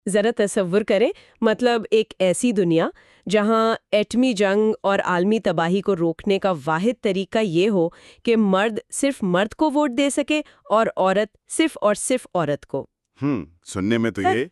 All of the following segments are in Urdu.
ذرا تصور کریں، مطلب ایک ایسی دنیا جہاں ایٹمی جنگ اور عالمی تباہی کو روکنے کا واحد طریقہ یہ ہو کہ مرد صرف مرد کو ووٹ دے سکے اور عورت صرف عورت کو۔ سننے میں تو یہ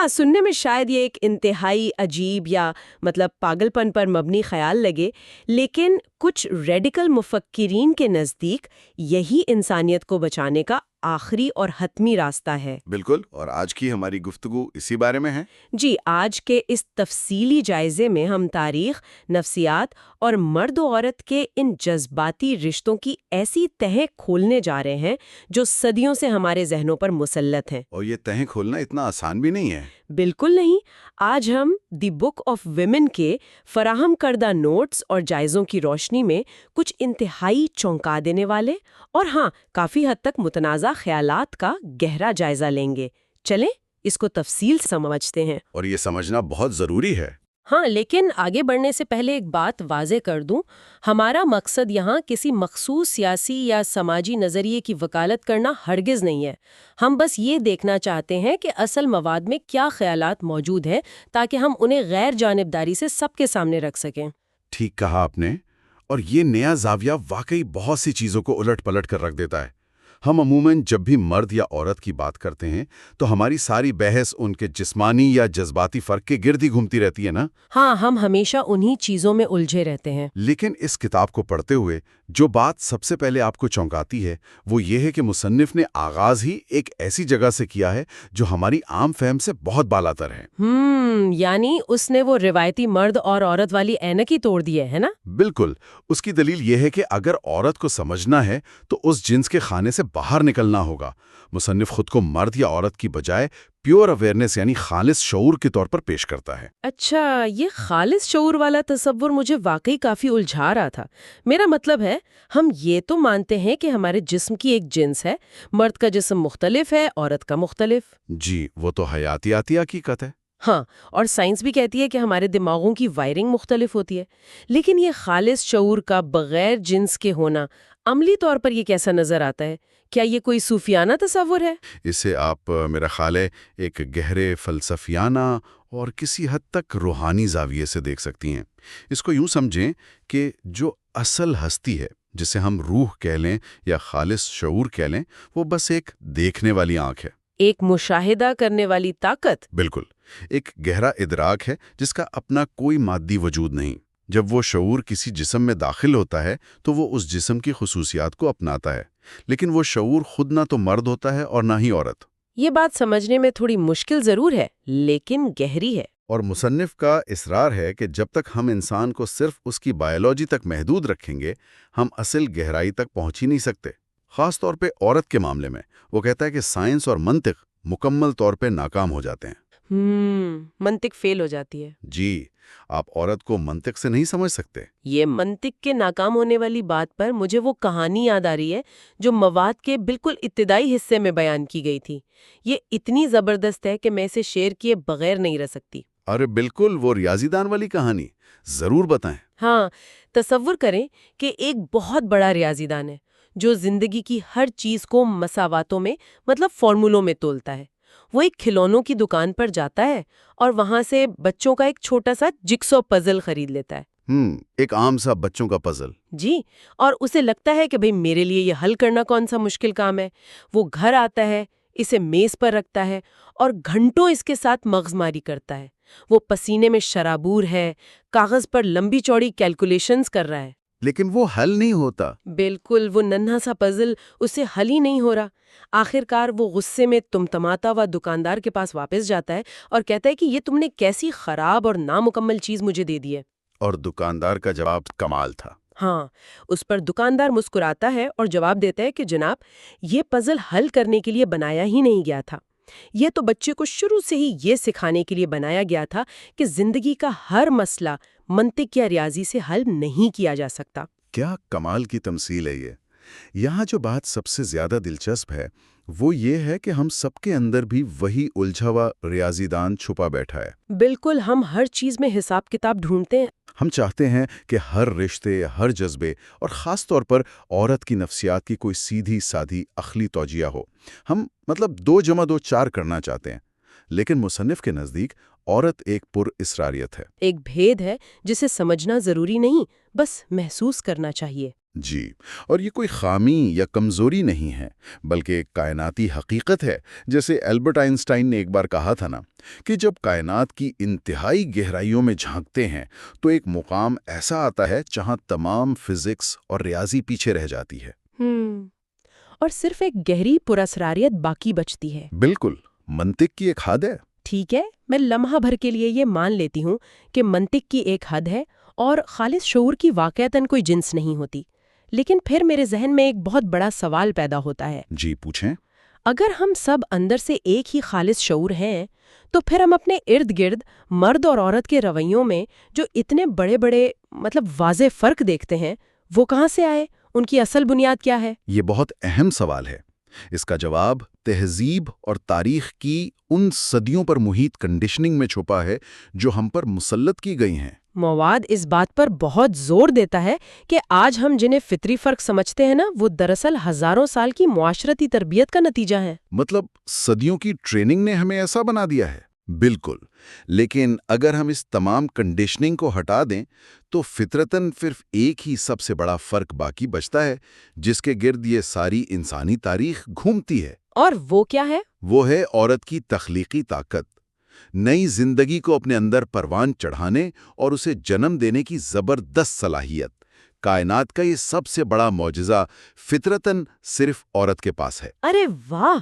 سننے میں شاید یہ ایک انتہائی عجیب یا مطلب پاگل پن پر مبنی خیال لگے، لیکن کچھ ریڈیکل مفکرین کے نزدیک یہی انسانیت کو بچانے کا آخری اور حتمی راستہ ہے۔ بالکل، اور آج کی ہماری گفتگو اسی بارے میں ہے۔ جی، آج کے اس تفصیلی جائزے میں ہم تاریخ، نفسیات اور مرد و عورت کے ان جذباتی رشتوں کی ایسی تہیں کھولنے جا رہے ہیں جو صدیوں سے ہمارے ذہنوں پر مسلط ہیں۔ اور یہ تہیں کھولنا اتنا آسان بھی نہیں ہے۔ بالکل نہیں۔ آج ہم دی بک آف ویمن کے فراہم کردہ نوٹس اور جائزوں کی روشنی میں کچھ انتہائی چونکا دینے والے اور کافی حد تک متنازع خیالات کا گہرا جائزہ لیں گے۔ چلیں اس کو تفصیل سے سمجھتے ہیں۔ اور یہ سمجھنا بہت ضروری ہے۔ لیکن آگے بڑھنے سے پہلے ایک بات واضح کر دوں، ہمارا مقصد یہاں کسی مخصوص سیاسی یا سماجی نظریے کی وکالت کرنا ہرگز نہیں ہے۔ ہم بس یہ دیکھنا چاہتے ہیں کہ اصل مواد میں کیا خیالات موجود ہیں تاکہ ہم انہیں غیر جانبداری سے سب کے سامنے رکھ سکیں۔ ٹھیک کہا آپ نے، اور یہ نیا زاویہ واقعی بہت سی چیزوں کو الٹ پلٹ کر رکھ دیتا ہے۔ ہم عموماً جب بھی مرد یا عورت کی بات کرتے ہیں تو ہماری ساری بحث ان کے جسمانی یا جذباتی فرق کے گرد ہی گھومتی رہتی ہے نا؟ ہم ہمیشہ انہی چیزوں میں الجھے رہتے ہیں۔ لیکن اس کتاب کو پڑھتے ہوئے جو بات سب سے پہلے آپ کو چونکاتی ہے وہ یہ ہے کہ مصنف نے آغاز ہی ایک ایسی جگہ سے کیا ہے جو ہماری عام فہم سے بہت بالاتر ہے۔ یعنی اس نے وہ روایتی مرد اور عورت والی اینک ہی توڑ دی ہے نا؟ بالکل۔ اس کی دلیل یہ ہے کہ اگر عورت کو سمجھنا ہے تو اس جنس کے خانے سے باہر نکلنا ہوگا۔ مصنف خود کو مرد یا عورت کی بجائے پیور اویئرنیس یعنی خالص شعور کے طور پر پیش کرتا ہے۔ اچھا، یہ خالص شعور والا تصور مجھے واقعی کافی الجھا رہا تھا۔ میرا مطلب ہے، ہم یہ تو مانتے ہیں کہ ہمارے جسم کی ایک جنس ہے، مرد کا جسم مختلف ہے، عورت کا مختلف۔ جی، وہ تو حیاتیاتی حقیقت ہے۔ اور سائنس بھی کہتی ہے کہ ہمارے دماغوں کی وائرنگ مختلف ہوتی ہے، لیکن یہ خالص شعور کا بغیر جنس کے ہونا عملی طور پر یہ کیسا نظر آتا ہے؟ کیا یہ کوئی صوفیانہ تصور ہے؟ اسے آپ میرا خیال ہے ایک گہرے فلسفیانہ اور کسی حد تک روحانی زاویے سے دیکھ سکتی ہیں۔ اس کو یوں سمجھیں کہ جو اصل ہستی ہے، جسے ہم روح کہہ لیں یا خالص شعور کہہ لیں، وہ بس ایک دیکھنے والی آنکھ ہے، ایک مشاہدہ کرنے والی طاقت۔ بالکل، ایک گہرا ادراک ہے جس کا اپنا کوئی مادی وجود نہیں۔ جب وہ شعور کسی جسم میں داخل ہوتا ہے تو وہ اس جسم کی خصوصیات کو اپناتا ہے، لیکن وہ شعور خود نہ تو مرد ہوتا ہے اور نہ ہی عورت۔ یہ بات سمجھنے میں تھوڑی مشکل ضرور ہے، لیکن گہری ہے۔ اور مصنف کا اصرار ہے کہ جب تک ہم انسان کو صرف اس کی بائیولوجی تک محدود رکھیں گے، ہم اصل گہرائی تک پہنچ ہی نہیں سکتے۔ خاص طور پہ عورت کے معاملے میں وہ کہتا ہے کہ سائنس اور منطق مکمل طور پہ ناکام ہو جاتے ہیں۔ منطق فیل ہو جاتی ہے۔ جی، آپ عورت کو منطق سے نہیں سمجھ سکتے۔ یہ منطق کے ناکام ہونے والی بات پر مجھے وہ کہانی یاد آ رہی ہے جو مواد کے بالکل ابتدائی حصے میں بیان کی گئی تھی۔ یہ اتنی زبردست ہے کہ میں اسے شیئر کیے بغیر نہیں رہ سکتی۔ ارے بالکل، وہ ریاضی دان والی کہانی ضرور بتائیں۔ تصور کریں کہ ایک بہت بڑا ریاضی دان ہے جو زندگی کی ہر چیز کو مساواتوں میں مطلب فارمولوں میں تولتا ہے۔ وہ ایک کھلونوں کی دکان پر جاتا ہے اور وہاں سے بچوں کا ایک چھوٹا سا جگسو پزل خرید لیتا ہے۔ ایک عام سا بچوں کا پزل۔ جی، اور اسے لگتا ہے کہ میرے لیے یہ حل کرنا کون سا مشکل کام ہے۔ وہ گھر آتا ہے، اسے میز پر رکھتا ہے اور گھنٹوں اس کے ساتھ مغز ماری کرتا ہے۔ وہ پسینے میں شرابور ہے، کاغذ پر لمبی چوڑی کیلکولیشنز کر رہا ہے، لیکن وہ حل نہیں ہوتا۔ بالکل، وہ ننھا سا پزل اسے حل ہی نہیں ہو رہا۔ آخرکار وہ غصے میں تمتماتا ہوا دکاندار کے پاس واپس جاتا ہے اور کہتا ہے کہ یہ تم نے کیسی خراب اور نامکمل چیز مجھے دے دی ہے۔ اور دکاندار کا جواب کمال تھا۔ اس پر دکاندار مسکراتا ہے اور جواب دیتا ہے کہ جناب، یہ پزل حل کرنے کے لیے بنایا ہی نہیں گیا تھا۔ یہ تو بچے کو شروع سے ہی یہ سکھانے کے لیے بنایا گیا تھا کہ زندگی کا ہر مسئلہ منطق یا ریاضی سے حل نہیں کیا جا سکتا۔ کیا کمال کی تمثیل ہے یہ۔ یہاں جو بات سب سے زیادہ دلچسپ ہے وہ یہ ہے کہ ہم سب کے اندر بھی وہی الجھا ہوا ریاضی دان چھپا بیٹھا ہے۔ بالکل، ہم ہر چیز میں حساب کتاب ڈھونڈتے ہیں۔ ہم چاہتے ہیں کہ ہر رشتے، ہر جذبے اور خاص طور پر عورت کی نفسیات کی کوئی سیدھی سادھی عقلی توجیہ ہو۔ ہم 2 + 2 = 4 کرنا چاہتے ہیں۔ لیکن مصنف کے نزدیک عورت ایک پر اسراریت ہے۔ ایک بھید ہے جسے سمجھنا ضروری نہیں، بس محسوس کرنا چاہیے۔ جی، اور یہ کوئی خامی یا کمزوری نہیں ہے، بلکہ ایک کائناتی حقیقت ہے۔ جیسے البرٹ آئنسٹائن نے ایک بار کہا تھا نا کہ جب کائنات کی انتہائی گہرائیوں میں جھانکتے ہیں تو ایک مقام ایسا آتا ہے جہاں تمام فزکس اور ریاضی پیچھے رہ جاتی ہے۔ اور صرف ایک گہری پراسراریت باقی بچتی ہے۔ بالکل، منطق کی ایک حد ہے۔ ٹھیک ہے، میں لمحہ بھر کے لیے یہ مان لیتی ہوں کہ منطق کی ایک حد ہے اور خالص شعور کی واقعتاً کوئی جنس نہیں ہوتی، لیکن پھر میرے ذہن میں ایک بہت بڑا سوال پیدا ہوتا ہے۔ جی پوچھیں۔ اگر ہم سب اندر سے ایک ہی خالص شعور ہیں تو پھر ہم اپنے ارد گرد مرد اور عورت کے رویوں میں جو اتنے بڑے بڑے واضح فرق دیکھتے ہیں وہ کہاں سے آئے؟ ان کی اصل بنیاد کیا ہے؟ یہ بہت اہم سوال ہے۔ اس کا جواب تہذیب اور تاریخ کی ان صدیوں پر محیط کنڈیشننگ میں چھپا ہے جو ہم پر مسلط کی گئی ہیں۔ مواد اس بات پر بہت زور دیتا ہے کہ آج ہم جنہیں فطری فرق سمجھتے ہیں نا، وہ دراصل ہزاروں سال کی معاشرتی تربیت کا نتیجہ ہے۔ مطلب صدیوں کی ٹریننگ نے ہمیں ایسا بنا دیا ہے۔ بالکل، لیکن اگر ہم اس تمام کنڈیشننگ کو ہٹا دیں تو فطرتاً صرف ایک ہی سب سے بڑا فرق باقی بچتا ہے جس کے گرد یہ ساری انسانی تاریخ گھومتی ہے۔ اور وہ کیا ہے؟ وہ ہے عورت کی تخلیقی طاقت، نئی زندگی کو اپنے اندر پروان چڑھانے اور اسے جنم دینے کی زبردست صلاحیت۔ کائنات کا یہ سب سے بڑا معجزہ فطرتاً صرف عورت کے پاس ہے۔ ارے واہ!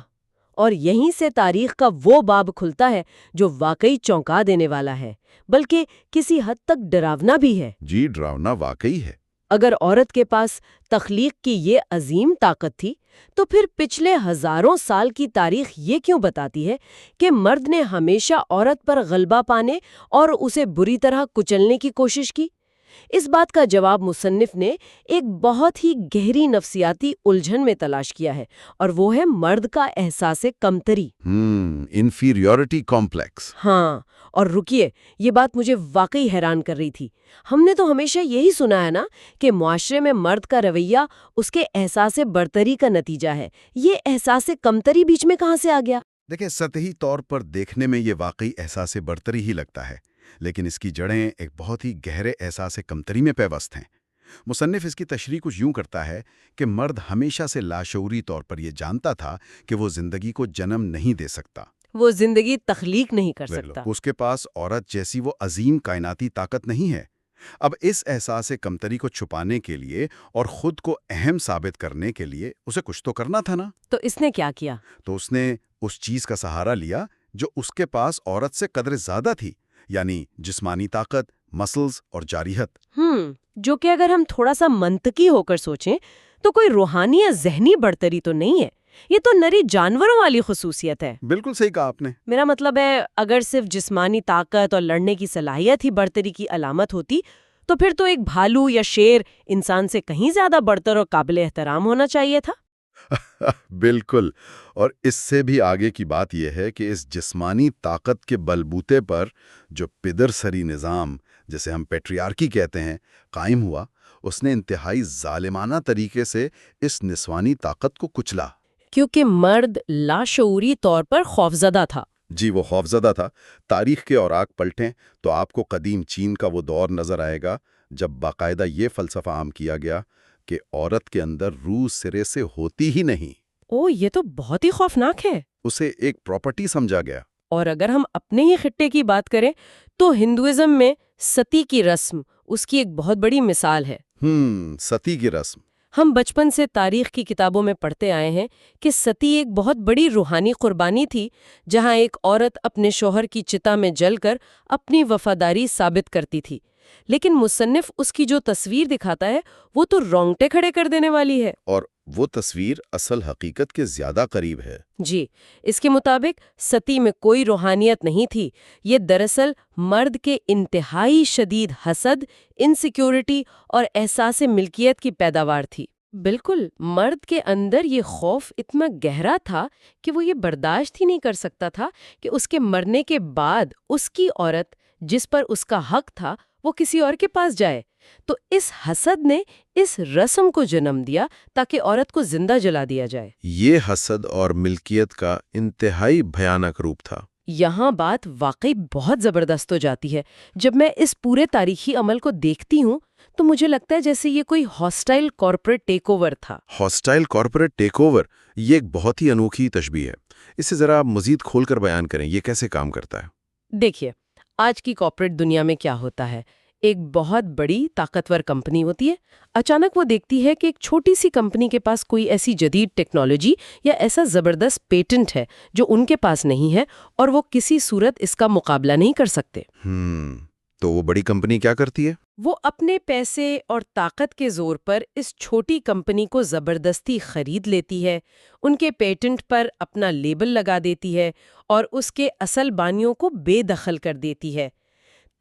اور یہیں سے تاریخ کا وہ باب کھلتا ہے جو واقعی چونکا دینے والا ہے، بلکہ کسی حد تک ڈراونا بھی ہے۔ جی، ڈراونا واقعی ہے۔ اگر عورت کے پاس تخلیق کی یہ عظیم طاقت تھی تو پھر پچھلے ہزاروں سال کی تاریخ یہ کیوں بتاتی ہے کہ مرد نے ہمیشہ عورت پر غلبہ پانے اور اسے بری طرح کچلنے کی کوشش کی؟ اس بات کا جواب مصنف نے ایک بہت ہی گہری نفسیاتی الجھن میں تلاش کیا ہے، اور وہ ہے مرد کا احساس کمتری۔ Inferiority complex. ہاں، اور رکیے، یہ بات مجھے واقعی حیران کر رہی تھی۔ ہم نے تو ہمیشہ یہی سنا ہے نا کہ معاشرے میں مرد کا رویہ اس کے احساس برتری کا نتیجہ ہے۔ یہ احساس کمتری بیچ میں کہاں سے آ گیا؟ دیکھیں، سطحی طور پر دیکھنے میں یہ واقعی احساس برتری ہی لگتا ہے، لیکن اس کی جڑیں ایک بہت ہی گہرے احساس کمتری میں پیوست ہیں۔ مصنف اس کی تشریح کچھ یوں کرتا ہے کہ مرد ہمیشہ سے لاشعوری طور پر یہ جانتا تھا کہ وہ زندگی کو جنم نہیں دے سکتا، وہ زندگی تخلیق نہیں کر سکتا۔ اس کے پاس عورت جیسی وہ عظیم کائناتی طاقت نہیں ہے۔ اب اس احساس کمتری کو چھپانے کے لیے اور خود کو اہم ثابت کرنے کے لیے اسے کچھ تو کرنا تھا نا۔ تو اس نے کیا کیا؟ تو اس نے اس چیز کا سہارا لیا جو اس کے پاس عورت سے قدر زیادہ تھی، یعنی جسمانی طاقت، مسلز اور جارحیت۔ جو کہ اگر ہم تھوڑا سا منطقی ہو کر سوچیں تو کوئی روحانی یا ذہنی برتری تو نہیں ہے، یہ تو نری جانوروں والی خصوصیت ہے۔ بالکل صحیح کہا آپ نے۔ میرا مطلب ہے اگر صرف جسمانی طاقت اور لڑنے کی صلاحیت ہی برتری کی علامت ہوتی تو پھر تو ایک بھالو یا شیر انسان سے کہیں زیادہ برتر اور قابل احترام ہونا چاہیے تھا۔ بالکل، اور اس سے بھی آگے کی بات یہ ہے کہ اس جسمانی طاقت کے بلبوتے پر جو پدر سری نظام، جسے ہم پیٹریارکی کہتے ہیں، قائم ہوا، اس نے انتہائی ظالمانہ طریقے سے اس نسوانی طاقت کو کچلا۔ کیونکہ مرد لاشعوری طور پر خوفزدہ تھا۔ جی، وہ خوفزدہ تھا۔ تاریخ کے اوراق پلٹیں تو آپ کو قدیم چین کا وہ دور نظر آئے گا جب باقاعدہ یہ فلسفہ عام کیا گیا کہ عورت کے اندر روح سرے سے ہوتی ہی نہیں۔ یہ تو بہت ہی خوفناک ہے۔ اسے ایک پراپرٹی سمجھا گیا۔ اور اگر ہم اپنے ہی خطے کی بات کریں تو ہندوازم میں ستی کی رسم اس کی ایک بہت بڑی مثال ہے۔ ستی کی رسم۔ ہم بچپن سے تاریخ کی کتابوں میں پڑھتے آئے ہیں کہ ستی ایک بہت بڑی روحانی قربانی تھی، جہاں ایک عورت اپنے شوہر کی چتا میں جل کر اپنی وفاداری ثابت کرتی تھی، لیکن مصنف اس کی جو تصویر دکھاتا ہے وہ تو رونگٹے کھڑے کر دینے والی ہے۔ اور وہ تصویر اصل حقیقت کے زیادہ قریب ہے۔ جی، اس کے مطابق ستی میں کوئی روحانیت نہیں تھی، یہ دراصل مرد کے انتہائی شدید حسد، انسیکیورٹی اور احساس ملکیت کی پیداوار تھی۔ بالکل، مرد کے اندر یہ خوف اتنا گہرا تھا کہ وہ یہ برداشت ہی نہیں کر سکتا تھا کہ اس کے مرنے کے بعد اس کی عورت جس پر اس کا حق تھا وہ کسی اور کے پاس جائے۔ تو اس حسد نے اس رسم کو جنم دیا تاکہ عورت کو زندہ جلا دیا جائے۔ یہ حسد اور ملکیت کا انتہائی بھیانک روپ تھا۔ یہاں بات واقعی بہت زبردست ہو جاتی ہے۔ جب میں اس پورے تاریخی عمل کو دیکھتی ہوں تو مجھے لگتا ہے جیسے یہ کوئی ہاسٹائل کارپوریٹ ٹیک اوور تھا۔ ہاسٹائل کارپوریٹ ٹیک اوور، یہ ایک بہت ہی انوکھی تشبیہ ہے۔ اسے ذرا آپ مزید کھول کر بیان کریں، یہ کیسے کام کرتا ہے؟ دیکھیے، آج کی کارپوریٹ دنیا میں کیا ہوتا ہے، ایک بہت بڑی طاقتور کمپنی ہوتی ہے، اچانک وہ دیکھتی ہے کہ ایک چھوٹی سی کمپنی کے پاس کوئی ایسی جدید ٹیکنالوجی یا ایسا زبردست پیٹنٹ ہے جو ان کے پاس نہیں ہے، اور وہ کسی صورت اس کا مقابلہ نہیں کر سکتے۔ تو وہ بڑی کمپنی کیا کرتی ہے؟ وہ اپنے پیسے اور طاقت کے زور پر اس چھوٹی کمپنی کو زبردستی خرید لیتی ہے، ان کے پیٹنٹ پر اپنا لیبل لگا دیتی ہے اور اس کے اصل بانیوں کو بے دخل کر دیتی ہے۔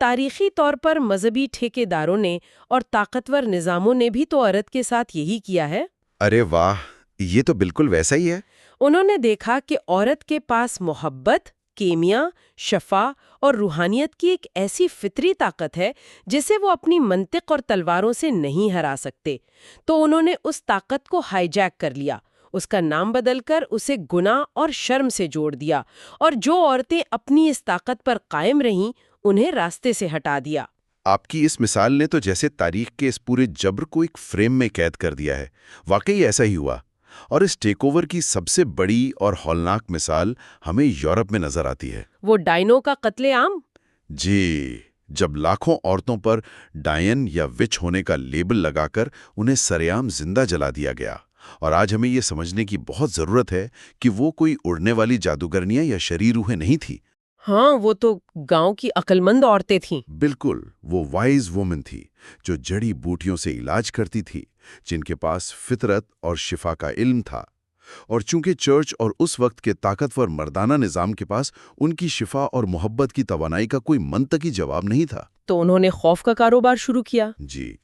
تاریخی طور پر مذہبی ٹھیکے داروں نے اور طاقتور نظاموں نے بھی تو عورت کے ساتھ یہی کیا ہے۔ ارے واہ، یہ تو بالکل ویسا ہی ہے۔ انہوں نے دیکھا کہ عورت کے پاس محبت، کیمیا، شفا اور روحانیت کی ایک ایسی فطری طاقت ہے جسے وہ اپنی منطق اور تلواروں سے نہیں ہرا سکتے، تو انہوں نے اس طاقت کو ہائی جیک کر لیا، اس کا نام بدل کر اسے گناہ اور شرم سے جوڑ دیا، اور جو عورتیں اپنی اس طاقت پر قائم رہیں انہیں راستے سے ہٹا دیا۔ آپ کی اس مثال نے تو جیسے تاریخ کے اس پورے جبر کو ایک فریم میں قید کر دیا ہے۔ واقعی ایسا ہی ہوا، اور اس ٹیک اوور کی سب سے بڑی اور ہولناک مثال ہمیں یورپ میں نظر آتی ہے۔ وہ ڈائنوں کا قتل عام۔ جی، جب لاکھوں عورتوں پر ڈائن یا وچ ہونے کا لیبل لگا کر انہیں سرعام زندہ جلا دیا گیا، اور آج ہمیں یہ سمجھنے کی بہت ضرورت ہے کہ وہ کوئی اڑنے والی جادوگرنیاں یا شریر روحیں نہیں تھی۔ ہاں، وہ تو گاؤں کی عقلمند عورتیں تھیں۔ بالکل، وہ وائز وومن تھی جو جڑی بوٹیوں سے علاج کرتی تھی، جن کے پاس فطرت اور شفا کا علم تھا، اور چونکہ چرچ اور اس وقت کے طاقتور مردانہ نظام کے پاس ان کی شفا اور محبت کی توانائی کا کوئی منطقی جواب نہیں تھا، تو انہوں نے خوف کا کاروبار شروع کیا۔ جی،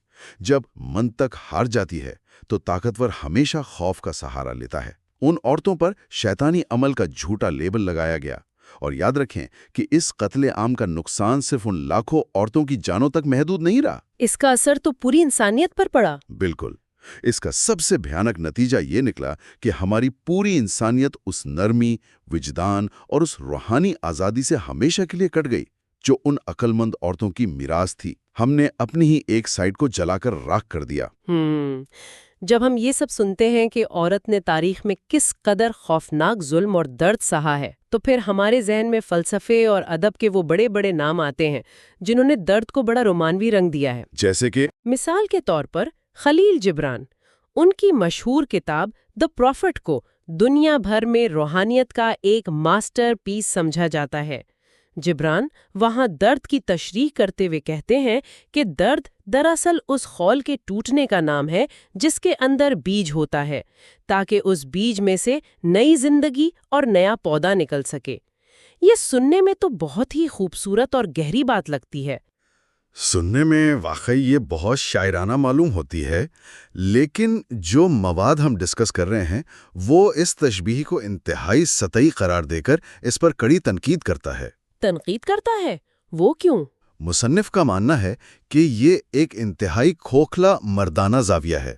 جب منطق ہار جاتی ہے تو طاقتور ہمیشہ خوف کا سہارا لیتا ہے۔ ان عورتوں پر شیطانی عمل کا جھوٹا لیبل لگایا گیا، اور یاد رکھیں کہ اس قتل عام کا نقصان صرف ان لاکھوں عورتوں کی جانوں تک محدود نہیں رہا۔ اس کا اثر تو پوری انسانیت پر پڑا۔ بالکل، اس کا سب سے بھیانک نتیجہ یہ نکلا کہ ہماری پوری انسانیت اس نرمی، وجدان اور اس روحانی آزادی سے ہمیشہ کے لیے کٹ گئی جو ان عقل مند عورتوں کی میراث تھی۔ ہم نے اپنی ہی ایک سائڈ کو جلا کر راکھ کر دیا۔ جب ہم یہ سب سنتے ہیں کہ عورت نے تاریخ میں کس قدر خوفناک ظلم اور درد سہا ہے، تو پھر ہمارے ذہن میں فلسفے اور ادب کے وہ بڑے بڑے نام آتے ہیں جنہوں نے درد کو بڑا رومانوی رنگ دیا ہے۔ جیسے کہ مثال کے طور پر خلیل جبران، ان کی مشہور کتاب دی پروفٹ کو دنیا بھر میں روحانیت کا ایک ماسٹر پیس سمجھا جاتا ہے۔ جبران وہاں درد کی تشریح کرتے ہوئے کہتے ہیں کہ درد دراصل اس خول کے ٹوٹنے کا نام ہے جس کے اندر بیج ہوتا ہے، تاکہ اس بیج میں سے نئی زندگی اور نیا پودا نکل سکے۔ یہ سننے میں تو بہت ہی خوبصورت اور گہری بات لگتی ہے۔ سننے میں واقعی یہ بہت شاعرانہ معلوم ہوتی ہے، لیکن جو مواد ہم ڈسکس کر رہے ہیں وہ اس تشبیہ کو انتہائی سطحی قرار دے کر اس پر کڑی تنقید کرتا ہے۔ تنقید کرتا ہے؟ وہ کیوں؟ مصنف کا ماننا ہے کہ یہ ایک انتہائی کھوکھلا مردانہ زاویہ ہے۔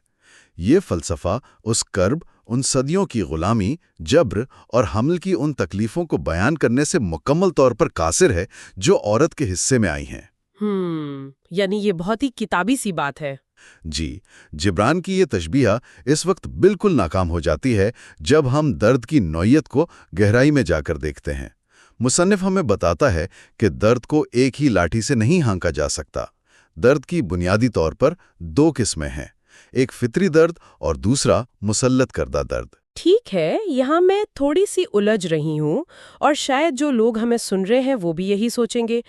یہ فلسفہ اس کرب، ان صدیوں کی غلامی، جبر اور حمل کی ان تکلیفوں کو بیان کرنے سے مکمل طور پر قاصر ہے جو عورت کے حصے میں آئی ہیں۔ یعنی یہ بہت ہی کتابی سی بات ہے۔ جی، جبران کی یہ تشبیہ اس وقت بالکل ناکام ہو جاتی ہے جب ہم درد کی نوعیت کو گہرائی میں جا کر دیکھتے ہیں۔ مصنف ہمیں بتاتا ہے کہ درد کو ایک ہی لاٹھی سے نہیں ہانکا جا سکتا۔ درد کی بنیادی طور پر دو قسمیں ہیں، ایک فطری درد اور دوسرا مسلط کردہ درد۔ ٹھیک ہے، یہاں میں تھوڑی سی الجھ رہی ہوں، اور شاید جو لوگ ہمیں سن رہے ہیں وہ بھی یہی سوچیں گے،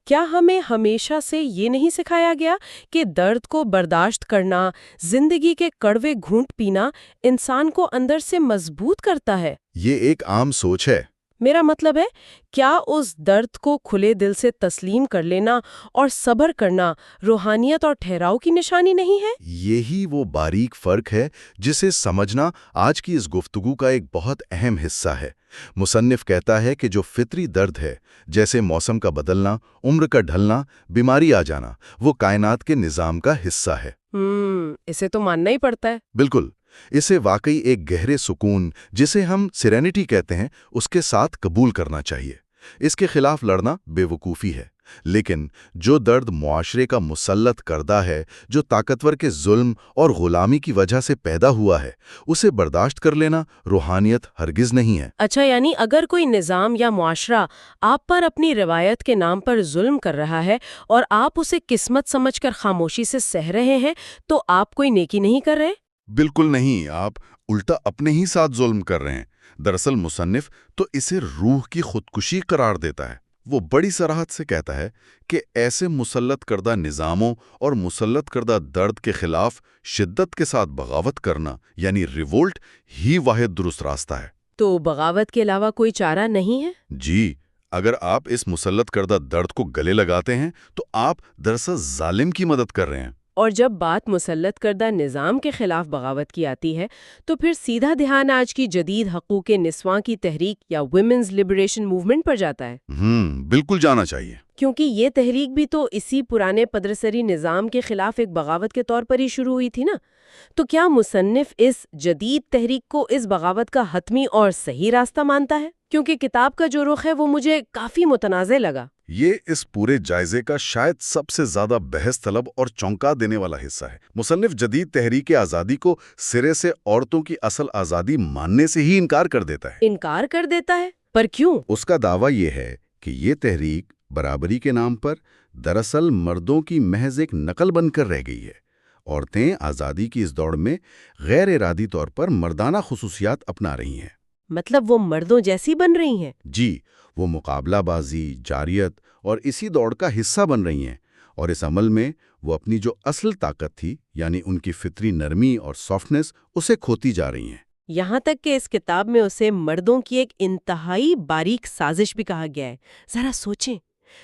کیا ہمیں ہمیشہ سے یہ نہیں سکھایا گیا کہ درد کو برداشت کرنا، زندگی کے کڑوے گھونٹ پینا انسان کو اندر سے مضبوط کرتا ہے؟ یہ ایک عام سوچ ہے۔ میرا مطلب ہے، کیا اس درد کو کھلے دل سے تسلیم کر لینا اور صبر کرنا روحانیت اور ٹھہراؤ کی نشانی نہیں ہے؟ یہی وہ باریک فرق ہے جسے سمجھنا آج کی اس گفتگو کا ایک بہت اہم حصہ ہے۔ مصنف کہتا ہے کہ جو فطری درد ہے، جیسے موسم کا بدلنا، عمر کا ڈھلنا، بیماری آ جانا، وہ کائنات کے نظام کا حصہ ہے۔ اسے تو ماننا ہی پڑتا ہے۔ بالکل، اسے واقعی ایک گہرے سکون، جسے ہم سیرینٹی کہتے ہیں، اس کے ساتھ قبول کرنا چاہیے۔ اس کے خلاف لڑنا بے وقوفی ہے، لیکن جو درد معاشرے کا مسلط کردہ ہے، جو طاقتور کے ظلم اور غلامی کی وجہ سے پیدا ہوا ہے، اسے برداشت کر لینا روحانیت ہرگز نہیں ہے۔ اچھا، یعنی اگر کوئی نظام یا معاشرہ آپ پر اپنی روایت کے نام پر ظلم کر رہا ہے اور آپ اسے قسمت سمجھ کر خاموشی سے سہ رہے ہیں، تو آپ کوئی نیکی نہیں کر رہے؟ بالکل نہیں، آپ الٹا اپنے ہی ساتھ ظلم کر رہے ہیں۔ دراصل مصنف تو اسے روح کی خودکشی قرار دیتا ہے۔ وہ بڑی صراحت سے کہتا ہے کہ ایسے مسلط کردہ نظاموں اور مسلط کردہ درد کے خلاف شدت کے ساتھ بغاوت کرنا، یعنی ریولٹ، ہی واحد درست راستہ ہے۔ تو بغاوت کے علاوہ کوئی چارہ نہیں ہے؟ جی، اگر آپ اس مسلط کردہ درد کو گلے لگاتے ہیں تو آپ دراصل ظالم کی مدد کر رہے ہیں۔ اور جب بات مسلط کردہ نظام کے خلاف بغاوت کی آتی ہے تو پھر سیدھا دھیان آج کی جدید حقوق نسواں کی تحریک یا ویمنز لبریشن موومنٹ پر جاتا ہے۔ بالکل جانا چاہیے۔ کیونکہ یہ تحریک بھی تو اسی پرانے پدرسری نظام کے خلاف ایک بغاوت کے طور پر ہی شروع ہوئی تھی نا۔ تو کیا مصنف اس جدید تحریک کو اس بغاوت کا حتمی اور صحیح راستہ مانتا ہے؟ کیونکہ کتاب کا جو رخ ہے وہ مجھے کافی متنازع لگا۔ یہ اس پورے جائزے کا شاید سب سے زیادہ بحث طلب اور چونکا دینے والا حصہ ہے۔ مصنف جدید تحریک آزادی کو سرے سے عورتوں کی اصل آزادی ماننے سے ہی انکار کر دیتا ہے۔ انکار کر دیتا ہے؟ پر کیوں؟ اس کا دعویٰ یہ ہے کہ یہ تحریک برابری کے نام پر دراصل مردوں کی محض ایک نقل بن کر رہ گئی ہے۔ عورتیں آزادی کی اس دوڑ میں غیر ارادی طور پر مردانہ خصوصیات اپنا رہی ہیں۔ مطلب وہ مردوں جیسی بن رہی ہیں؟ جی، وہ مقابلہ بازی، جاریت اور اسی دوڑ کا حصہ بن رہی ہیں، اور اس عمل میں وہ اپنی جو اصل طاقت تھی، یعنی ان کی فطری نرمی اور سافٹنس، اسے کھوتی جا رہی ہیں۔ یہاں تک کہ اس کتاب میں اسے مردوں کی ایک انتہائی باریک سازش بھی کہا گیا ہے۔ ذرا سوچیں،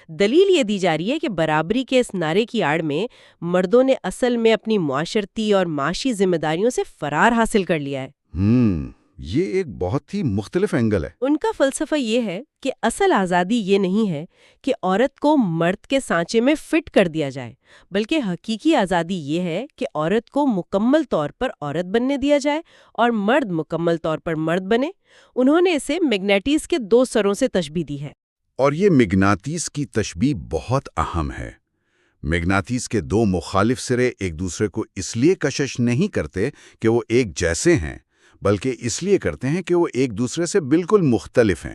دلیل یہ دی جا رہی ہے کہ برابری کے اس نعرے کی آڑ میں مردوں نے اصل میں اپنی معاشرتی اور معاشی ذمہ داریوں سے فرار حاصل کر لیا ہے۔ یہ ایک بہت ہی مختلف اینگل ہے۔ ان کا فلسفہ یہ ہے کہ اصل آزادی یہ نہیں ہے کہ عورت کو مرد کے سانچے میں فٹ کر دیا جائے، بلکہ حقیقی آزادی یہ ہے کہ عورت کو مکمل طور پر عورت بننے دیا جائے اور مرد مکمل طور پر مرد بنے۔ انہوں نے اسے میگنیٹیز کے 2 سروں سے تشبیہ دی ہے۔ اور یہ مغناطیس کی تشبیہ بہت اہم ہے۔ مغناطیس کے 2 مخالف سرے ایک دوسرے کو اس لیے کشش نہیں کرتے کہ وہ ایک جیسے ہیں، بلکہ اس لیے کرتے ہیں کہ وہ ایک دوسرے سے بالکل مختلف ہیں۔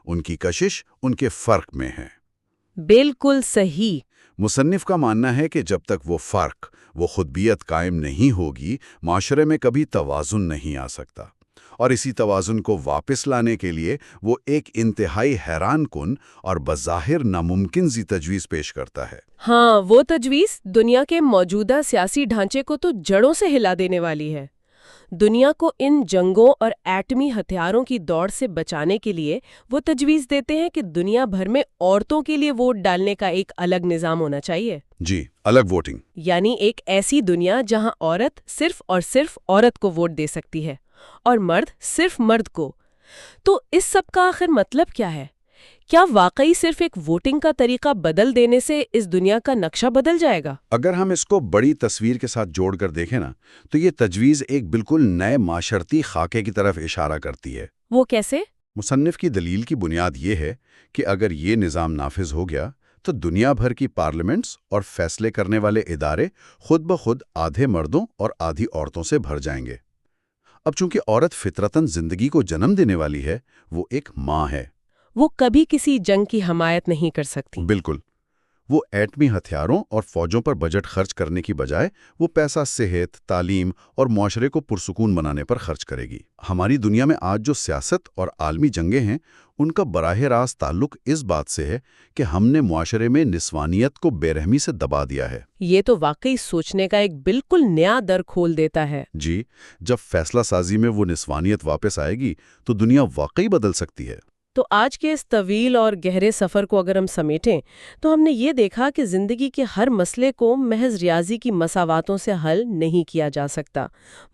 ان کی کشش ان کے فرق میں ہے۔ بالکل صحیح۔ مصنف کا ماننا ہے کہ جب تک وہ فرق، وہ خودبیت قائم نہیں ہوگی، معاشرے میں کبھی توازن نہیں آ سکتا۔ اور اسی توازن کو واپس لانے کے لیے وہ ایک انتہائی حیران کن اور بظاہر ناممکن سی تجویز پیش کرتا ہے۔ ہاں، وہ تجویز دنیا کے موجودہ سیاسی ڈھانچے کو تو جڑوں سے ہلا دینے والی ہے۔ دنیا کو ان جنگوں اور ایٹمی ہتھیاروں کی دوڑ سے بچانے کے لیے وہ تجویز دیتے ہیں کہ دنیا بھر میں عورتوں کے لیے ووٹ ڈالنے کا ایک الگ نظام ہونا چاہیے۔ جی، الگ ووٹنگ۔ یعنی ایک ایسی دنیا جہاں عورت صرف اور صرف عورت کو ووٹ دے سکتی ہے اور مرد صرف مرد کو۔ تو اس سب کا آخر مطلب کیا ہے؟ کیا واقعی صرف ایک ووٹنگ کا طریقہ بدل دینے سے اس دنیا کا نقشہ بدل جائے گا؟ اگر ہم اس کو بڑی تصویر کے ساتھ جوڑ کر دیکھیں نا، تو یہ تجویز ایک بالکل نئے معاشرتی خاکے کی طرف اشارہ کرتی ہے۔ وہ کیسے؟ مصنف کی دلیل کی بنیاد یہ ہے کہ اگر یہ نظام نافذ ہو گیا تو دنیا بھر کی پارلیمنٹس اور فیصلے کرنے والے ادارے خود بخود آدھے مردوں اور آدھی عورتوں سے بھر جائیں گے۔ اب چونکہ عورت فطرتاً زندگی کو جنم دینے والی ہے، وہ ایک ماں ہے۔ وہ کبھی کسی جنگ کی حمایت نہیں کر سکتی۔ بالکل۔ وہ ایٹمی ہتھیاروں اور فوجوں پر بجٹ خرچ کرنے کی بجائے وہ پیسہ صحت، تعلیم اور معاشرے کو پرسکون بنانے پر خرچ کرے گی۔ ہماری دنیا میں آج جو سیاست اور عالمی جنگیں ہیں، ان کا براہ راست تعلق اس بات سے ہے کہ ہم نے معاشرے میں نسوانیت کو بے رحمی سے دبا دیا ہے۔ یہ تو واقعی سوچنے کا ایک بالکل نیا در کھول دیتا ہے۔ جی، جب فیصلہ سازی میں وہ نسوانیت واپس آئے گی تو دنیا واقعی بدل سکتی ہے۔ تو آج کے اس طویل اور گہرے سفر کو اگر ہم سمیٹیں تو ہم نے یہ دیکھا کہ زندگی کے ہر مسئلے کو محض ریاضی کی مساواتوں سے حل نہیں کیا جا سکتا۔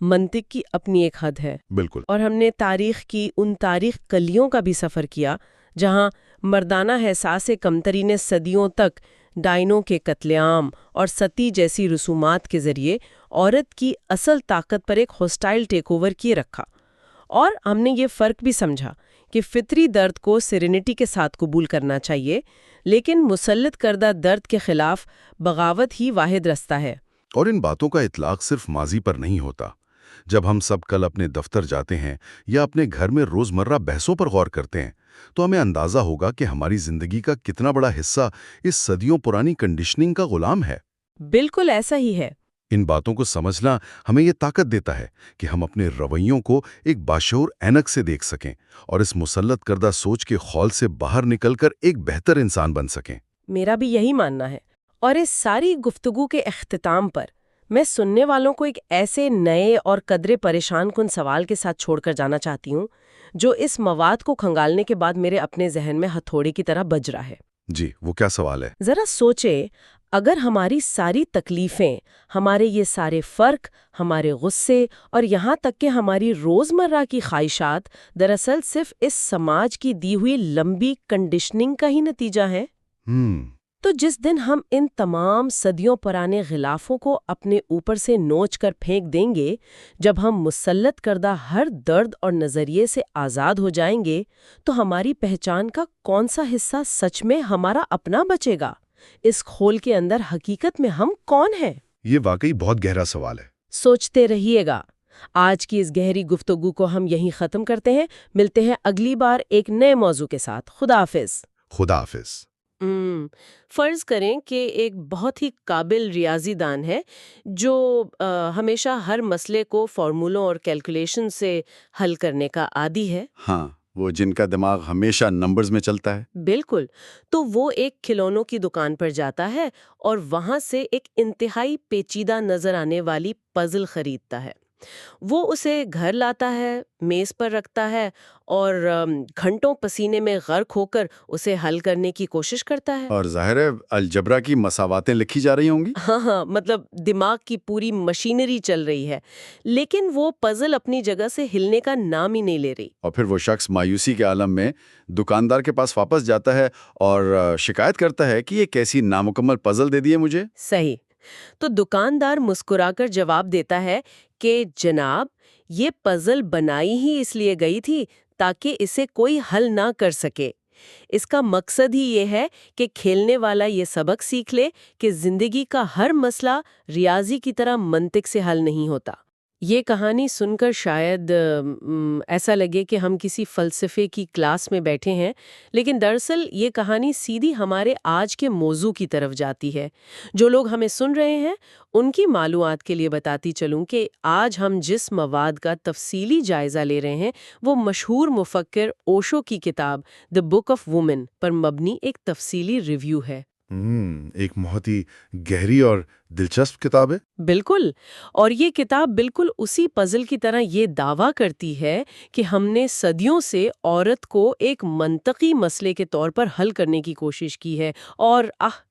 منطق کی اپنی ایک حد ہے۔ بالکل۔ اور ہم نے تاریخ کی ان تاریخ کلیوں کا بھی سفر کیا جہاں مردانہ احساس کمتری نے صدیوں تک ڈائنوں کے قتل عام اور ستی جیسی رسومات کے ذریعے عورت کی اصل طاقت پر ایک ہوسٹائل ٹیک اوور کیے رکھا، اور ہم نے یہ فرق بھی سمجھا کہ فطری درد کو سیرینٹی کے ساتھ قبول کرنا چاہیے، لیکن مسلط کردہ درد کے خلاف بغاوت ہی واحد رستہ ہے۔ اور ان باتوں کا اطلاق صرف ماضی پر نہیں ہوتا۔ جب ہم سب کل اپنے دفتر جاتے ہیں یا اپنے گھر میں روزمرہ بحثوں پر غور کرتے ہیں تو ہمیں اندازہ ہوگا کہ ہماری زندگی کا کتنا بڑا حصہ اس صدیوں پرانی کنڈیشننگ کا غلام ہے۔ بالکل ایسا ہی ہے۔ ان باتوں کو سمجھنا ہمیں یہ طاقت دیتا ہے کہ ہم اپنے رویوں کو ایک باشعور اینک سے دیکھ سکیں اور اس مسلط کردہ سوچ کے خول سے باہر نکل کر ایک بہتر انسان بن سکیں۔ میرا بھی یہی ماننا ہے۔ اور اس ساری گفتگو کے اختتام پر میں سننے والوں کو ایک ایسے نئے اور قدرے پریشان کن سوال کے ساتھ چھوڑ کر جانا چاہتی ہوں جو اس مواد کو کھنگالنے کے بعد میرے اپنے ذہن میں ہتھوڑے کی طرح بج رہا ہے۔ جی، وہ کیا سوال ہے؟ ذرا سوچے، اگر ہماری ساری تکلیفیں، ہمارے یہ سارے فرق، ہمارے غصے اور یہاں تک کہ ہماری روزمرہ کی خواہشات دراصل صرف اس سماج کی دی ہوئی لمبی کنڈیشننگ کا ہی نتیجہ ہیں، تو جس دن ہم ان تمام صدیوں پرانے غلافوں کو اپنے اوپر سے نوچ کر پھینک دیں گے، جب ہم مسلط کردہ ہر درد اور نظریے سے آزاد ہو جائیں گے، تو ہماری پہچان کا کون سا حصہ سچ میں ہمارا اپنا بچے گا؟ اس کھول کے اندر حقیقت میں ہم کون ہیں؟ یہ واقعی بہت گہرا سوال ہے۔ سوچتے رہیے گا۔ آج کی اس گہری گفتگو کو ہم یہیں ختم کرتے ہیں۔ ملتے ہیں اگلی بار ایک نئے موضوع کے ساتھ۔ خدا حافظ۔ خدا حافظ۔ فرض کریں کہ ایک بہت ہی قابل ریاضی دان ہے جو ہمیشہ ہر مسئلے کو فارمولوں اور کیلکولیشن سے حل کرنے کا عادی ہے۔ ہاں، وہ جن کا دماغ ہمیشہ نمبرز میں چلتا ہے۔ بالکل۔ تو وہ ایک کھلونوں کی دکان پر جاتا ہے اور وہاں سے ایک انتہائی پیچیدہ نظر آنے والی پزل خریدتا ہے۔ وہ اسے گھر لاتا ہے، میز پر رکھتا ہے اور گھنٹوں پسینے میں غرق ہو کر اسے حل کرنے کی کوشش کرتا ہے۔ اور ظاہر ہے الجبرا کی مساواتیں لکھی جا رہی ہوں گی۔ ہاں، مطلب دماغ کی پوری مشینری چل رہی ہے، لیکن وہ پزل اپنی جگہ سے ہلنے کا نام ہی نہیں لے رہی۔ اور پھر وہ شخص مایوسی کے عالم میں دکاندار کے پاس واپس جاتا ہے اور شکایت کرتا ہے کہ یہ کیسی نامکمل پزل دے دی ہے مجھے۔ صحیح۔ تو دکاندار مسکرا کر جواب دیتا ہے کہ جناب، یہ پزل بنائی ہی اس لیے گئی تھی تاکہ اسے کوئی حل نہ کر سکے۔ اس کا مقصد ہی یہ ہے کہ کھیلنے والا یہ سبق سیکھ لے کہ زندگی کا ہر مسئلہ ریاضی کی طرح منطق سے حل نہیں ہوتا۔ یہ کہانی سن کر شاید ایسا لگے کہ ہم کسی فلسفے کی کلاس میں بیٹھے ہیں، لیکن دراصل یہ کہانی سیدھی ہمارے آج کے موضوع کی طرف جاتی ہے۔ جو لوگ ہمیں سن رہے ہیں ان کی معلومات کے لیے بتاتی چلوں کہ آج ہم جس مواد کا تفصیلی جائزہ لے رہے ہیں وہ مشہور مفکر اوشو کی کتاب دی بک آف وومن پر مبنی ایک تفصیلی ریویو ہے۔ ایک بہت ہی گہری اور دلچسپ کتاب ہے۔ بالکل، اور یہ کتاب بالکل اسی پزل کی طرح یہ دعویٰ کرتی ہے کہ ہم نے صدیوں سے عورت کو ایک منطقی مسئلے کے طور پر حل کرنے کی کوشش کی ہے اور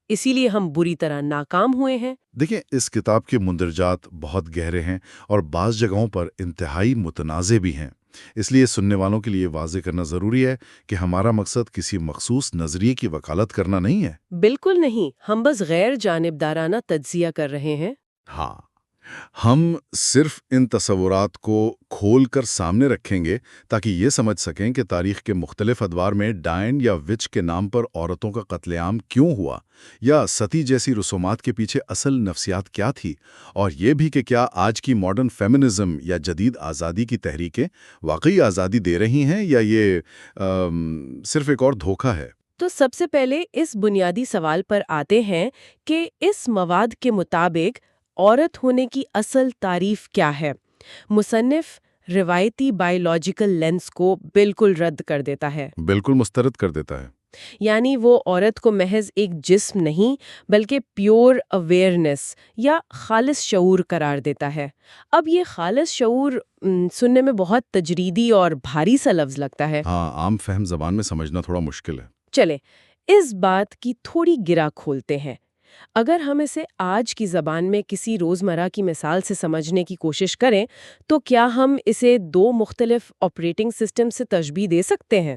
اسی لیے ہم بری طرح ناکام ہوئے ہیں۔ دیکھیں، اس کتاب کے مندرجات بہت گہرے ہیں اور بعض جگہوں پر انتہائی متنازع بھی ہیں۔ اس لیے سننے والوں کے لیے واضح کرنا ضروری ہے کہ ہمارا مقصد کسی مخصوص نظریے کی وکالت کرنا نہیں ہے۔ بالکل نہیں، ہم بس غیر جانبدارانہ تجزیہ کر رہے ہیں۔ ہاں، ہم صرف ان تصورات کو کھول کر سامنے رکھیں گے تاکہ یہ سمجھ سکیں کہ تاریخ کے مختلف ادوار میں ڈائن یا وچ کے نام پر عورتوں کا قتل عام کیوں ہوا، یا ستی جیسی رسومات کے پیچھے اصل نفسیات کیا تھی، اور یہ بھی کہ کیا آج کی ماڈرن فیمنزم یا جدید آزادی کی تحریکیں واقعی آزادی دے رہی ہیں یا یہ صرف ایک اور دھوکہ ہے۔ تو سب سے پہلے اس بنیادی سوال پر آتے ہیں کہ اس مواد کے مطابق عورت ہونے کی اصل تعریف کیا ہے۔ مصنف روایتی بائیولوجیکل لینس کو بالکل رد کر دیتا ہے، بالکل مسترد کر دیتا ہے۔ یعنی وہ عورت کو محض ایک جسم نہیں بلکہ پیور اویئرنس یا خالص شعور قرار دیتا ہے۔ اب یہ خالص شعور سننے میں بہت تجریدی اور بھاری سا لفظ لگتا ہے۔ ہاں، عام فہم زبان میں سمجھنا تھوڑا مشکل ہے۔ چلے اس بات کی تھوڑی گرا کھولتے ہیں۔ اگر ہم اسے آج کی زبان میں کسی روزمرہ کی مثال سے سمجھنے کی کوشش کریں تو کیا ہم اسے دو مختلف آپریٹنگ سسٹم سے تشبیہ دے سکتے ہیں؟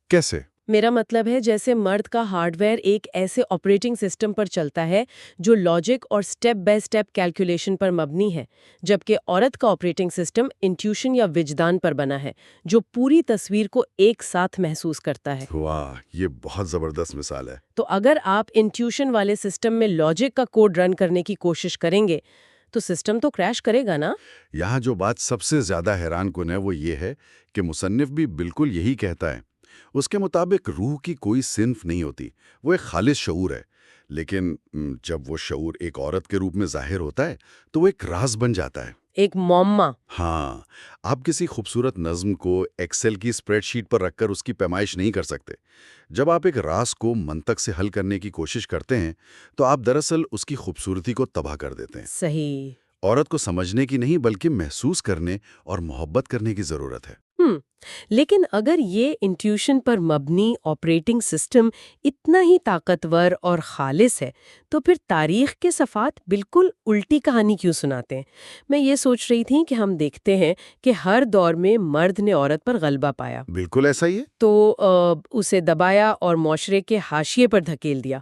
کیسے؟ میرا مطلب ہے جیسے مرد کا ہارڈ ویئر ایک ایسے آپریٹنگ سسٹم پر چلتا ہے جو لاجک اور سٹیپ بائی سٹیپ کیلکولیشن پر مبنی ہے، جبکہ عورت کا آپریٹنگ سسٹم انٹیوشن یا وجدان پر بنا ہے جو پوری تصویر کو ایک ساتھ محسوس کرتا ہے۔ واہ، یہ بہت زبردست مثال ہے۔ تو اگر آپ انٹیوشن والے سسٹم میں لاجک کا کوڈ رن کرنے کی کوشش کریں گے تو سسٹم تو کریش کرے گا نا؟ یہاں جو بات سب سے زیادہ حیران کن ہے وہ یہ ہے کہ مصنف بھی بالکل یہی کہتا ہے۔ اس کے مطابق روح کی کوئی صنف نہیں ہوتی، وہ ایک خالص شعور ہے، لیکن جب وہ شعور ایک عورت کے روپ میں ظاہر ہوتا ہے تو وہ ایک راز بن جاتا ہے، ایک معمہ۔ ہاں، آپ کسی خوبصورت نظم کو ایکسل کی اسپریڈ شیٹ پر رکھ کر اس کی پیمائش نہیں کر سکتے۔ جب آپ ایک راز کو منطق سے حل کرنے کی کوشش کرتے ہیں تو آپ دراصل اس کی خوبصورتی کو تباہ کر دیتے ہیں۔ صحیح۔ عورت کو سمجھنے کی نہیں بلکہ محسوس کرنے اور محبت کرنے کی ضرورت ہے۔ لیکن اگر یہ انٹیوشن پر مبنی آپریٹنگ سسٹم اتنا ہی طاقتور اور خالص ہے تو پھر تاریخ کے صفحات بالکل الٹی کہانی کیوں سناتے ہیں؟ میں یہ سوچ رہی تھی کہ ہم دیکھتے ہیں کہ ہر دور میں مرد نے عورت پر غلبہ پایا، بالکل ایسا ہی ہے۔ تو اسے دبایا اور معاشرے کے حاشیے پر دھکیل دیا۔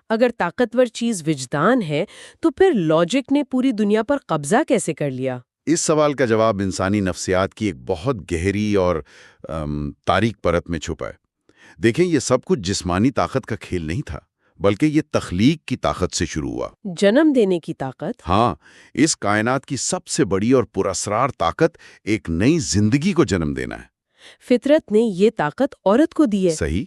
اگر طاقتور چیز وجدان ہے تو پھر لاجک نے پوری دنیا پر قبضہ کیسے کر لیا؟ اس سوال کا جواب انسانی نفسیات کی ایک بہت گہری اور تاریک پرت میں چھپا ہے۔ دیکھیں، یہ سب کچھ جسمانی طاقت کا کھیل نہیں تھا، بلکہ یہ تخلیق کی طاقت سے شروع ہوا۔ جنم دینے کی طاقت؟ ہاں، اس کائنات کی سب سے بڑی اور پراسرار طاقت ایک نئی زندگی کو جنم دینا ہے۔ فطرت نے یہ طاقت عورت کو دی ہے۔ صحیح۔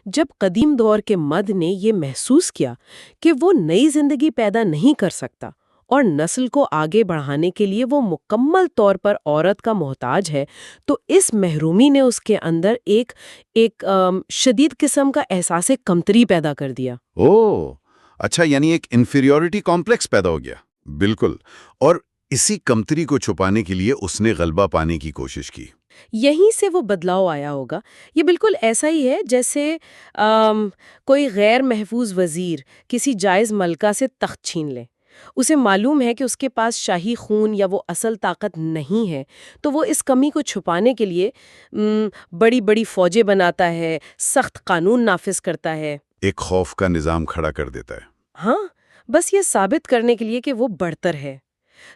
جب قدیم دور کے مرد نے یہ محسوس کیا کہ وہ نئی زندگی پیدا نہیں کر سکتا اور نسل کو آگے بڑھانے کے لیے وہ مکمل طور پر عورت کا محتاج ہے، تو اس محرومی نے اس کے اندر ایک شدید قسم کا احساس کمتری پیدا کر دیا۔ اوہ، اچھا، یعنی ایک انفیریورٹی کمپلیکس پیدا ہو گیا۔ بالکل، اور اسی کمتری کو چھپانے کے لیے اس نے غلبہ پانے کی کوشش کی۔ یہیں سے وہ بدلاؤ آیا ہوگا۔ یہ بالکل ایسا ہی ہے جیسے کوئی غیر محفوظ وزیر کسی جائز ملکہ سے تخت چھین لے۔ اسے معلوم ہے کہ اس کے پاس شاہی خون یا وہ اصل طاقت نہیں ہے، تو وہ اس کمی کو چھپانے کے لیے بڑی بڑی فوجیں بناتا ہے، سخت قانون نافذ کرتا ہے، ایک خوف کا نظام کھڑا کر دیتا ہے۔ ہاں، بس یہ ثابت کرنے کے لیے کہ وہ برتر ہے۔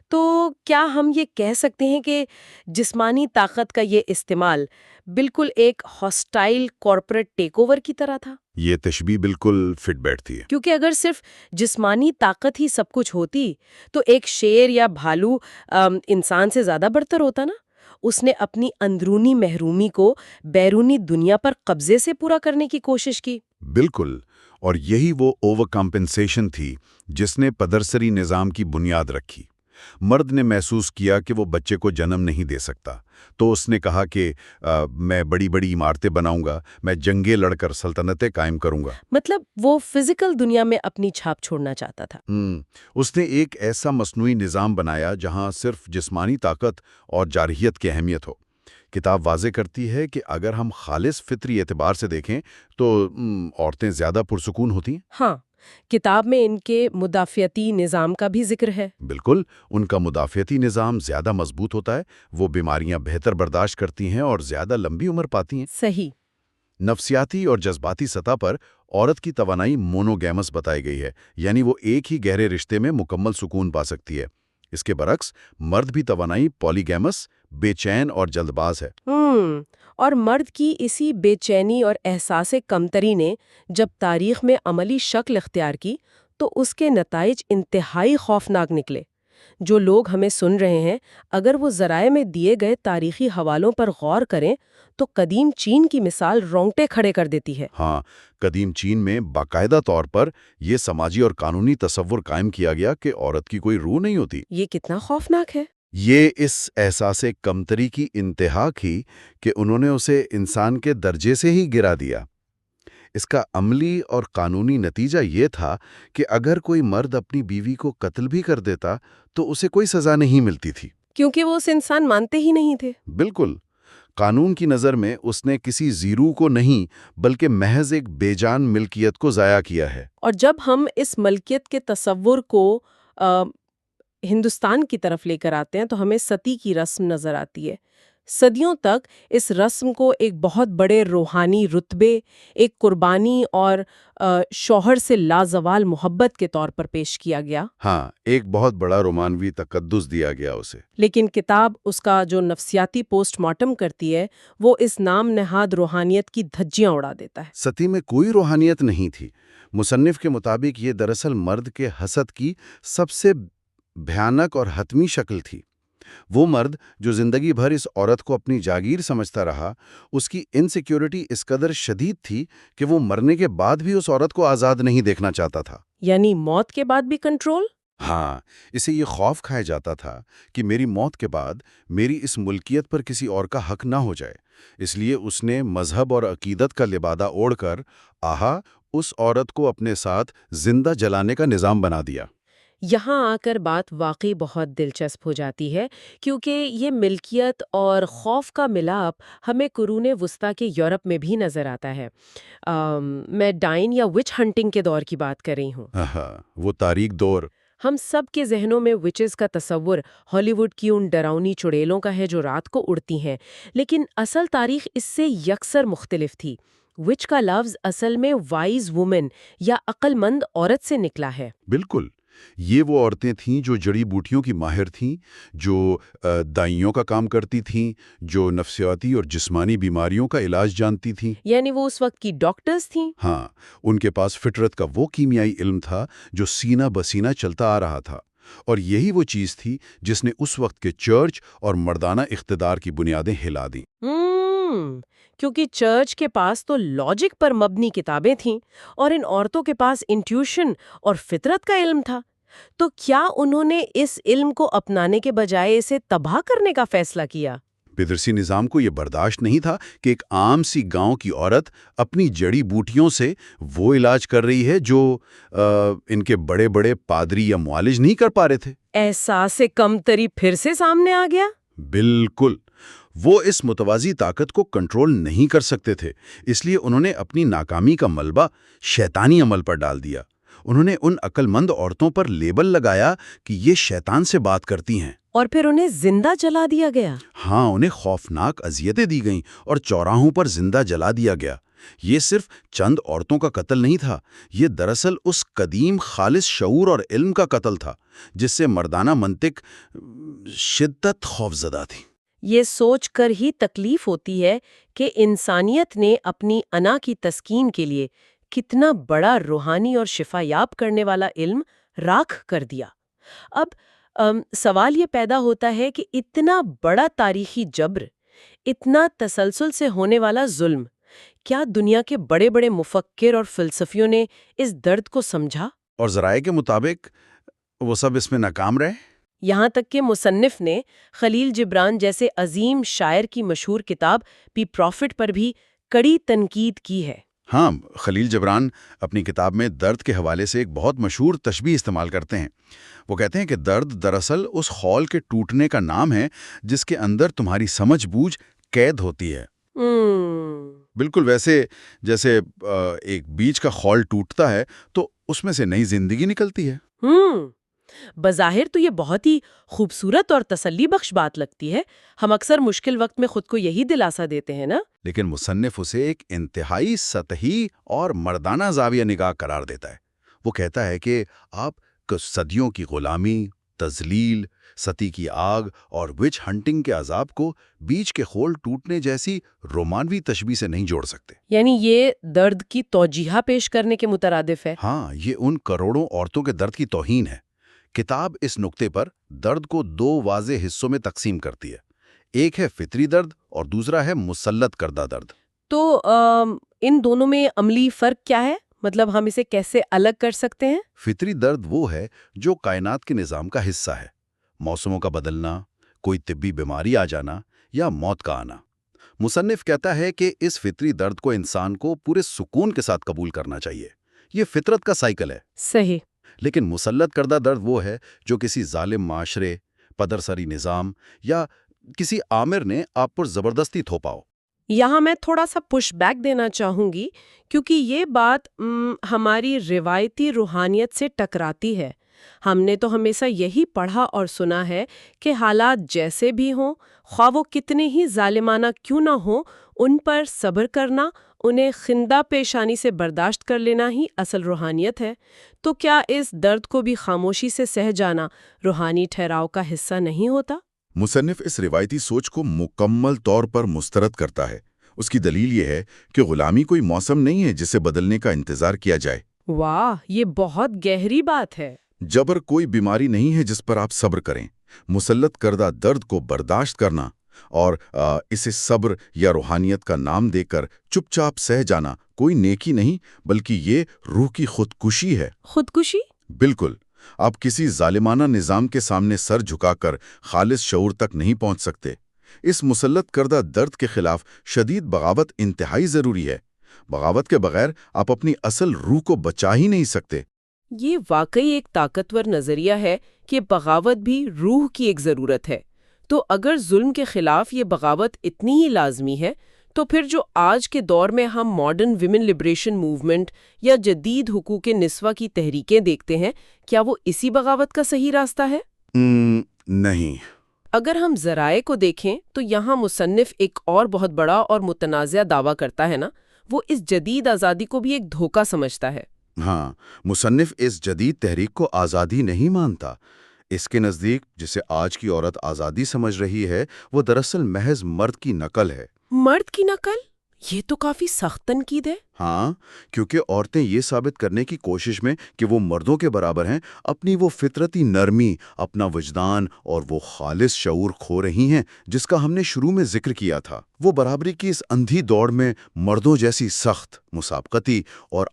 تو کیا ہم یہ کہہ سکتے ہیں کہ جسمانی طاقت کا یہ استعمال بالکل ایک ہاسٹائل کارپوریٹ ٹیک اوور کی طرح تھا؟ یہ تشبیہ بالکل فٹ بیٹھتی ہے۔ کیونکہ اگر صرف جسمانی طاقت ہی سب کچھ ہوتی تو ایک شیر یا بھالو انسان سے زیادہ برتر ہوتا نا۔ اس نے اپنی اندرونی محرومی کو بیرونی دنیا پر قبضے سے پورا کرنے کی کوشش کی۔ بالکل، اور یہی وہ اوور کمپنسیشن تھی جس نے پدرسری نظام کی بنیاد رکھی۔ مرد نے محسوس کیا کہ وہ بچے کو جنم نہیں دے سکتا، تو اس نے کہا کہ میں بڑی بڑی عمارتیں بناؤں گا، میں جنگیں لڑ کر سلطنتیں قائم کروں گا۔ مطلب وہ فزیکل دنیا میں اپنی چھاپ چھوڑنا چاہتا تھا۔ اس نے ایک ایسا مصنوعی نظام بنایا جہاں صرف جسمانی طاقت اور جارحیت کی اہمیت ہو۔ کتاب واضح کرتی ہے کہ اگر ہم خالص فطری اعتبار سے دیکھیں تو عورتیں زیادہ پرسکون ہوتی ہیں۔ ہاں، کتاب میں ان کے مدافعتی نظام کا بھی ذکر ہے۔ بالکل، ان کا مدافعتی نظام زیادہ مضبوط ہوتا ہے، وہ بیماریاں بہتر برداشت کرتی ہیں اور زیادہ لمبی عمر پاتی ہیں۔ صحیح۔ نفسیاتی اور جذباتی سطح پر عورت کی توانائی مونوگیمس بتائی گئی ہے، یعنی وہ ایک ہی گہرے رشتے میں مکمل سکون پا سکتی ہے۔ اس کے برعکس مرد بھی توانائی پولیگیمس، بے چین اور جلد باز ہے۔ اور مرد کی اسی بے چینی اور احساس کمتری نے جب تاریخ میں عملی شکل اختیار کی تو اس کے نتائج انتہائی خوفناک نکلے۔ جو لوگ ہمیں سن رہے ہیں، اگر وہ ذرائع میں دیے گئے تاریخی حوالوں پر غور کریں تو قدیم چین کی مثال رونگٹے کھڑے کر دیتی ہے۔ ہاں، قدیم چین میں باقاعدہ طور پر یہ سماجی اور قانونی تصور قائم کیا گیا کہ عورت کی کوئی روح نہیں ہوتی۔ یہ کتنا خوفناک ہے۔ یہ اس احساس کمتری کی انتہا کی کہ انہوں نے اسے انسان کے درجے سے ہی گرا دیا۔ اس کا عملی اور قانونی نتیجہ یہ تھا کہ اگر کوئی مرد اپنی بیوی کو قتل بھی کر دیتا تو اسے کوئی سزا نہیں ملتی تھی، کیونکہ وہ اس انسان مانتے ہی نہیں تھے۔ بالکل، قانون کی نظر میں اس نے کسی زیرو کو نہیں بلکہ محض ایک بے جان ملکیت کو ضائع کیا ہے۔ اور جب ہم اس ملکیت کے تصور کو ہندوستان کی طرف لے کر آتے ہیں تو ہمیں ستی کی رسم نظر آتی ہے۔ صدیوں تک اس رسم کو ایک بہت بڑے روحانی رتبے، ایک قربانی اور شوہر سے لازوال محبت کے طور پر پیش کیا گیا۔ ہاں، ایک بہت بڑا رومانوی تقدس دیا گیا اسے۔ لیکن کتاب اس کا جو نفسیاتی پوسٹ مارٹم کرتی ہے وہ اس نام نہاد روحانیت کی دھجیاں اڑا دیتا ہے۔ ستی میں کوئی روحانیت نہیں تھی۔ مصنف کے مطابق یہ دراصل مرد کے حسد کی سب سے بھیانک اور حتمی شکل تھی۔ وہ مرد جو زندگی بھر اس عورت کو اپنی جاگیر سمجھتا رہا، اس کی انسیکیورٹی اس قدر شدید تھی کہ وہ مرنے کے بعد بھی اس عورت کو آزاد نہیں دیکھنا چاہتا تھا۔ یعنی موت کے بعد بھی کنٹرول؟ ہاں، اسے یہ خوف کھایا جاتا تھا کہ میری موت کے بعد میری اس ملکیت پر کسی اور کا حق نہ ہو جائے۔ اس لیے اس نے مذہب اور عقیدت کا لبادہ اوڑھ کر اس عورت کو اپنے ساتھ زندہ جلانے کا نظام بنا دیا۔ یہاں آ کر بات واقعی بہت دلچسپ ہو جاتی ہے، کیونکہ یہ ملکیت اور خوف کا ملاپ ہمیں قرون وسطیٰ کے یورپ میں بھی نظر آتا ہے۔ میں ڈائن یا وچ ہنٹنگ کے دور کی بات کر رہی ہوں۔ وہ تاریک دور۔ ہم سب کے ذہنوں میں وچز کا تصور ہالی ووڈ کی ان ڈراؤنی چڑیلوں کا ہے جو رات کو اڑتی ہیں، لیکن اصل تاریخ اس سے یکسر مختلف تھی۔ وچ کا لفظ اصل میں وائز وومن یا عقل مند عورت سے نکلا ہے۔ بالکل، یہ وہ عورتیں تھیں جو جڑی بوٹیوں کی ماہر تھیں، جو دائیوں کا کام کرتی تھیں، جو نفسیاتی اور جسمانی بیماریوں کا علاج جانتی تھیں۔ یعنی وہ اس وقت کی ڈاکٹرز تھیں۔ ہاں، ان کے پاس فطرت کا وہ کیمیائی علم تھا جو سینہ بسینہ چلتا آ رہا تھا، اور یہی وہ چیز تھی جس نے اس وقت کے چرچ اور مردانہ اقتدار کی بنیادیں ہلا دیں۔ کیونکہ چرچ کے پاس تو لاجک پر مبنی کتابیں تھیں اور ان عورتوں کے پاس انٹیوشن اور فطرت کا علم تھا، تو کیا انہوں نے اس علم کو اپنانے کے بجائے اسے تباہ کرنے کا فیصلہ کیا؟ پیدرسی نظام کو یہ برداشت نہیں تھا کہ ایک عام سی گاؤں کی عورت اپنی جڑی بوٹیوں سے وہ علاج کر رہی ہے جو ان کے بڑے بڑے پادری یا معالج نہیں کر پا رہے تھے۔ احساس کمتری پھر سے سامنے آ گیا۔ بالکل، وہ اس متوازی طاقت کو کنٹرول نہیں کر سکتے تھے، اس لیے انہوں نے اپنی ناکامی کا ملبہ شیطانی عمل پر ڈال دیا۔ انہوں نے ان عقل مند عورتوں پر لیبل لگایا کہ یہ شیطان سے بات کرتی ہیں، اور پھر انہیں زندہ جلا دیا گیا۔ ہاں، انہیں خوفناک اذیتیں دی گئیں اور چوراہوں پر زندہ جلا دیا گیا۔ یہ صرف چند عورتوں کا قتل نہیں تھا، یہ دراصل اس قدیم خالص شعور اور علم کا قتل تھا جس سے مردانہ منطق شدت خوفزدہ تھی۔ یہ سوچ کر ہی تکلیف ہوتی ہے کہ انسانیت نے اپنی انا کی تسکین کے لیے کتنا بڑا روحانی اور شفا یاب کرنے والا علم راکھ کر دیا۔ اب سوال یہ پیدا ہوتا ہے کہ اتنا بڑا تاریخی جبر، اتنا تسلسل سے ہونے والا ظلم، کیا دنیا کے بڑے بڑے مفکر اور فلسفیوں نے اس درد کو سمجھا؟ اور ذرائع کے مطابق وہ سب اس میں ناکام رہے؟ یہاں تک کہ مصنف نے خلیل جبران جیسے عظیم شاعر کی مشہور کتاب پی پروفٹ پر بھی کڑی تنقید کی ہے۔ ہاں، خلیل جبران اپنی کتاب میں درد کے حوالے سے ایک بہت مشہور تشبیہ استعمال کرتے ہیں۔ وہ کہتے ہیں کہ درد دراصل اس خول کے ٹوٹنے کا نام ہے جس کے اندر تمہاری سمجھ بوجھ قید ہوتی ہے۔ بالکل ویسے جیسے ایک بیج کا خول ٹوٹتا ہے تو اس میں سے نئی زندگی نکلتی ہے۔ بظاہر تو یہ بہت ہی خوبصورت اور تسلی بخش بات لگتی ہے۔ ہم اکثر مشکل وقت میں خود کو یہی دلاسا دیتے ہیں نا؟ لیکن مصنف اسے ایک انتہائی سطحی اور مردانہ زاویہ نگاہ قرار دیتا ہے۔ وہ کہتا ہے کہ آپ صدیوں کی غلامی، تذلیل، ستی کی آگ اور وچ ہنٹنگ کے عذاب کو بیج کے خول ٹوٹنے جیسی رومانوی تشبیہ سے نہیں جوڑ سکتے۔ یعنی یہ درد کی توجیہ پیش کرنے کے مترادف ہے۔ ہاں، یہ ان کروڑوں عورتوں کے درد کی توہین ہے۔ کتاب اس نقطے پر درد کو دو واضح حصوں میں تقسیم کرتی ہے، ایک ہے فطری درد اور دوسرا ہے مسلط کردہ درد۔ تو ان دونوں میں عملی فرق کیا ہے؟ مطلب ہم اسے کیسے الگ کر سکتے ہیں؟ فطری درد وہ ہے جو کائنات کے نظام کا حصہ ہے، موسموں کا بدلنا، کوئی طبی بیماری آ جانا یا موت کا آنا۔ مصنف کہتا ہے کہ اس فطری درد کو انسان کو پورے سکون کے ساتھ قبول کرنا چاہیے، یہ فطرت کا سائیکل ہے۔ صحیح۔ لیکن مسلط کردہ درد وہ ہے جو کسی ظالم معاشرے، پدرسری نظام یا کسی آمر نے آپ پر زبردستی تھوپا ہو۔ یہاں میں تھوڑا سا پش بیک دینا چاہوں گی، کیونکہ یہ بات ہماری روایتی روحانیت سے ٹکراتی ہے۔ ہم نے تو ہمیشہ یہی پڑھا اور سنا ہے کہ حالات جیسے بھی ہوں، خواہ وہ کتنے ہی ظالمانہ کیوں نہ ہوں، ان پر صبر کرنا، انہیں خندہ پیشانی سے برداشت کر لینا ہی اصل روحانیت ہے۔ تو کیا اس درد کو بھی خاموشی سے سہ جانا روحانی ٹھہراؤ کا حصہ نہیں ہوتا؟ مصنف اس روایتی سوچ کو مکمل طور پر مسترد کرتا ہے۔ اس کی دلیل یہ ہے کہ غلامی کوئی موسم نہیں ہے جسے بدلنے کا انتظار کیا جائے۔ واہ، یہ بہت گہری بات ہے۔ جبر کوئی بیماری نہیں ہے جس پر آپ صبر کریں۔ مسلط کردہ درد کو برداشت کرنا اور اسے صبر یا روحانیت کا نام دے کر چپ چاپ سہ جانا کوئی نیکی نہیں، بلکہ یہ روح کی خودکشی ہے۔ خودکشی؟ بالکل۔ آپ کسی ظالمانہ نظام کے سامنے سر جھکا کر خالص شعور تک نہیں پہنچ سکتے۔ اس مسلط کردہ درد کے خلاف شدید بغاوت انتہائی ضروری ہے۔ بغاوت کے بغیر آپ اپنی اصل روح کو بچا ہی نہیں سکتے۔ یہ واقعی ایک طاقتور نظریہ ہے کہ بغاوت بھی روح کی ایک ضرورت ہے۔ تو اگر ظلم کے خلاف یہ بغاوت اتنی ہی لازمی ہے، تو پھر جو آج کے دور میں ہم ماڈرن ویمن لبریشن موومنٹ یا جدید حقوق نسواں کی تحریکیں دیکھتے ہیں، کیا وہ اسی بغاوت کا صحیح راستہ ہے؟ نہیں۔ اگر ہم ذرائع کو دیکھیں تو یہاں مصنف ایک اور بہت بڑا اور متنازع دعویٰ کرتا ہے نا، وہ اس جدید آزادی کو بھی ایک دھوکہ سمجھتا ہے۔ ہاں، مصنف اس جدید تحریک کو آزادی نہیں مانتا۔ اس کے نزدیک جسے آج کی عورت آزادی سمجھ رہی ہے، وہ دراصل محض مرد کی نقل ہے۔ مرد کی نقل؟ یہ تو کافی سخت تنقید ہے۔ ہاں، کیونکہ عورتیں یہ ثابت کرنے کی کوشش میں کہ وہ مردوں کے برابر ہیں، اپنی وہ فطرتی نرمی، اپنا وجدان اور وہ خالص شعور کھو رہی ہیں جس کا ہم نے شروع میں ذکر کیا تھا۔ وہ برابری کی اس اندھی دوڑ میں مردوں جیسی سخت، مسابقتی اور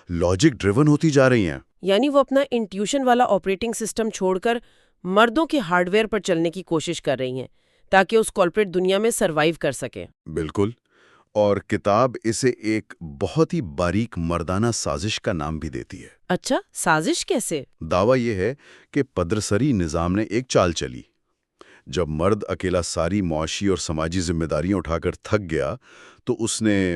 لاجک ڈریون ہوتی جا رہی ہیں۔ یعنی وہ اپنا انٹیوشن والا آپریٹنگ سسٹم چھوڑ کر مردوں کے ہارڈ ویئر پر چلنے کی کوشش کر رہی ہیں تاکہ اس کارپوریٹ دنیا میں سروائیو کر سکیں۔ بالکل، اور کتاب اسے ایک بہت ہی باریک مردانہ سازش کا نام بھی دیتی ہے۔ اچھا، سازش کیسے؟ دعویٰ یہ ہے کہ پدرسری نظام نے ایک چال چلی۔ جب مرد اکیلا ساری معاشی اور سماجی ذمہ داریاں اٹھا کر تھک گیا تو اس نے